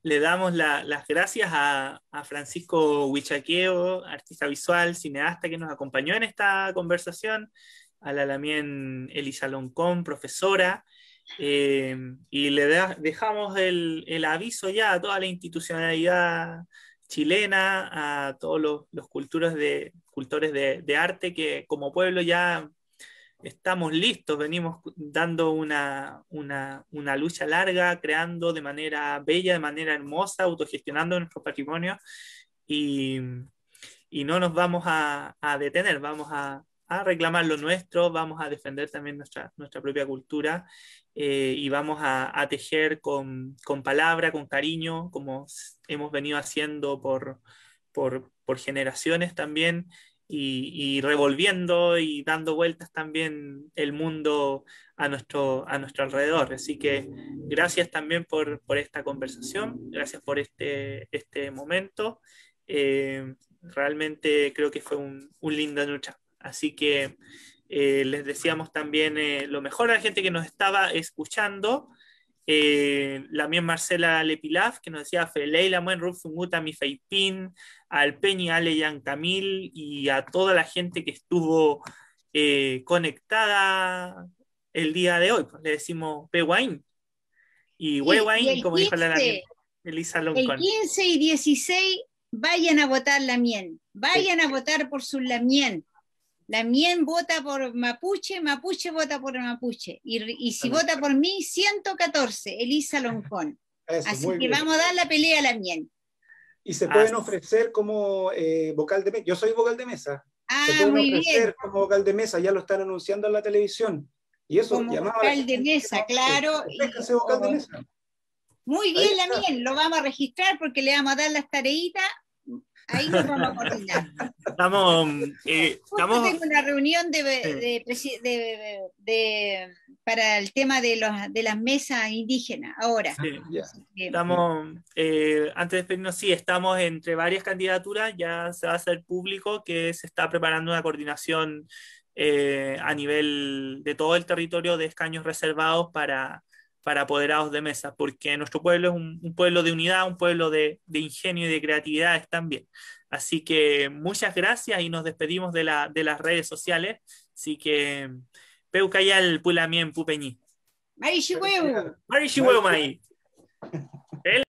Le damos las gracias a Francisco Huichaqueo, artista visual, cineasta, que nos acompañó en esta conversación, a la Lamien Elisa Loncón, profesora, y le dejamos el aviso ya a toda la institucionalidad chilena, a todos los cultores de arte, que como pueblo ya estamos listos, venimos dando una lucha larga, creando de manera bella, de manera hermosa, autogestionando nuestro patrimonio, y no nos vamos a detener, vamos a reclamar lo nuestro, vamos a defender también nuestra propia cultura, y vamos a tejer con palabra, con cariño, como hemos venido haciendo por generaciones también, y revolviendo y dando vueltas también el mundo a nuestro alrededor. Así que gracias también por esta conversación, gracias por este momento. Realmente creo que fue un lindo lucha. Así que les deseamos también lo mejor a la gente que nos estaba escuchando. La mía Marcela Lepilaf, que nos decía Feleila Muen Rufumuta Mi Feipin, al Peñi Ale Yan Camil, y a toda la gente que estuvo conectada el día de hoy. Pues le decimos Pehuain y Huehuain, como dijo la Elisa Loncón. El 15 y 16 vayan a votar Lamien, vayan a votar por su Lamien. Lamien vota por Mapuche, Mapuche vota por Mapuche. Y si vota por mí, 114, Elisa Loncón. Así que vamos a dar la pelea a Lamien. Y se pueden ofrecer como vocal de mesa. Yo soy vocal de mesa. Se pueden muy ofrecer bien. como vocal de mesa, ya lo están anunciando en la televisión. Y eso como vocal de mesa, claro. Vocal de mesa. Muy bien, Lamien, lo vamos a registrar porque le vamos a dar las tareitas. Ahí nos vamos a coordinar. Estamos tengo una reunión para el tema de las mesas indígenas ahora. Sí. Estamos, antes de despedirnos, sí, estamos entre varias candidaturas, ya se va a hacer público que se está preparando una coordinación a nivel de todo el territorio de escaños reservados para apoderados de mesa, porque nuestro pueblo es un pueblo de unidad, un pueblo de ingenio y de creatividades también. Así que muchas gracias y nos despedimos de las redes sociales. Así que Peucayal Pulamien Pupeñi. Marichihueu. Marichihueu, Mai.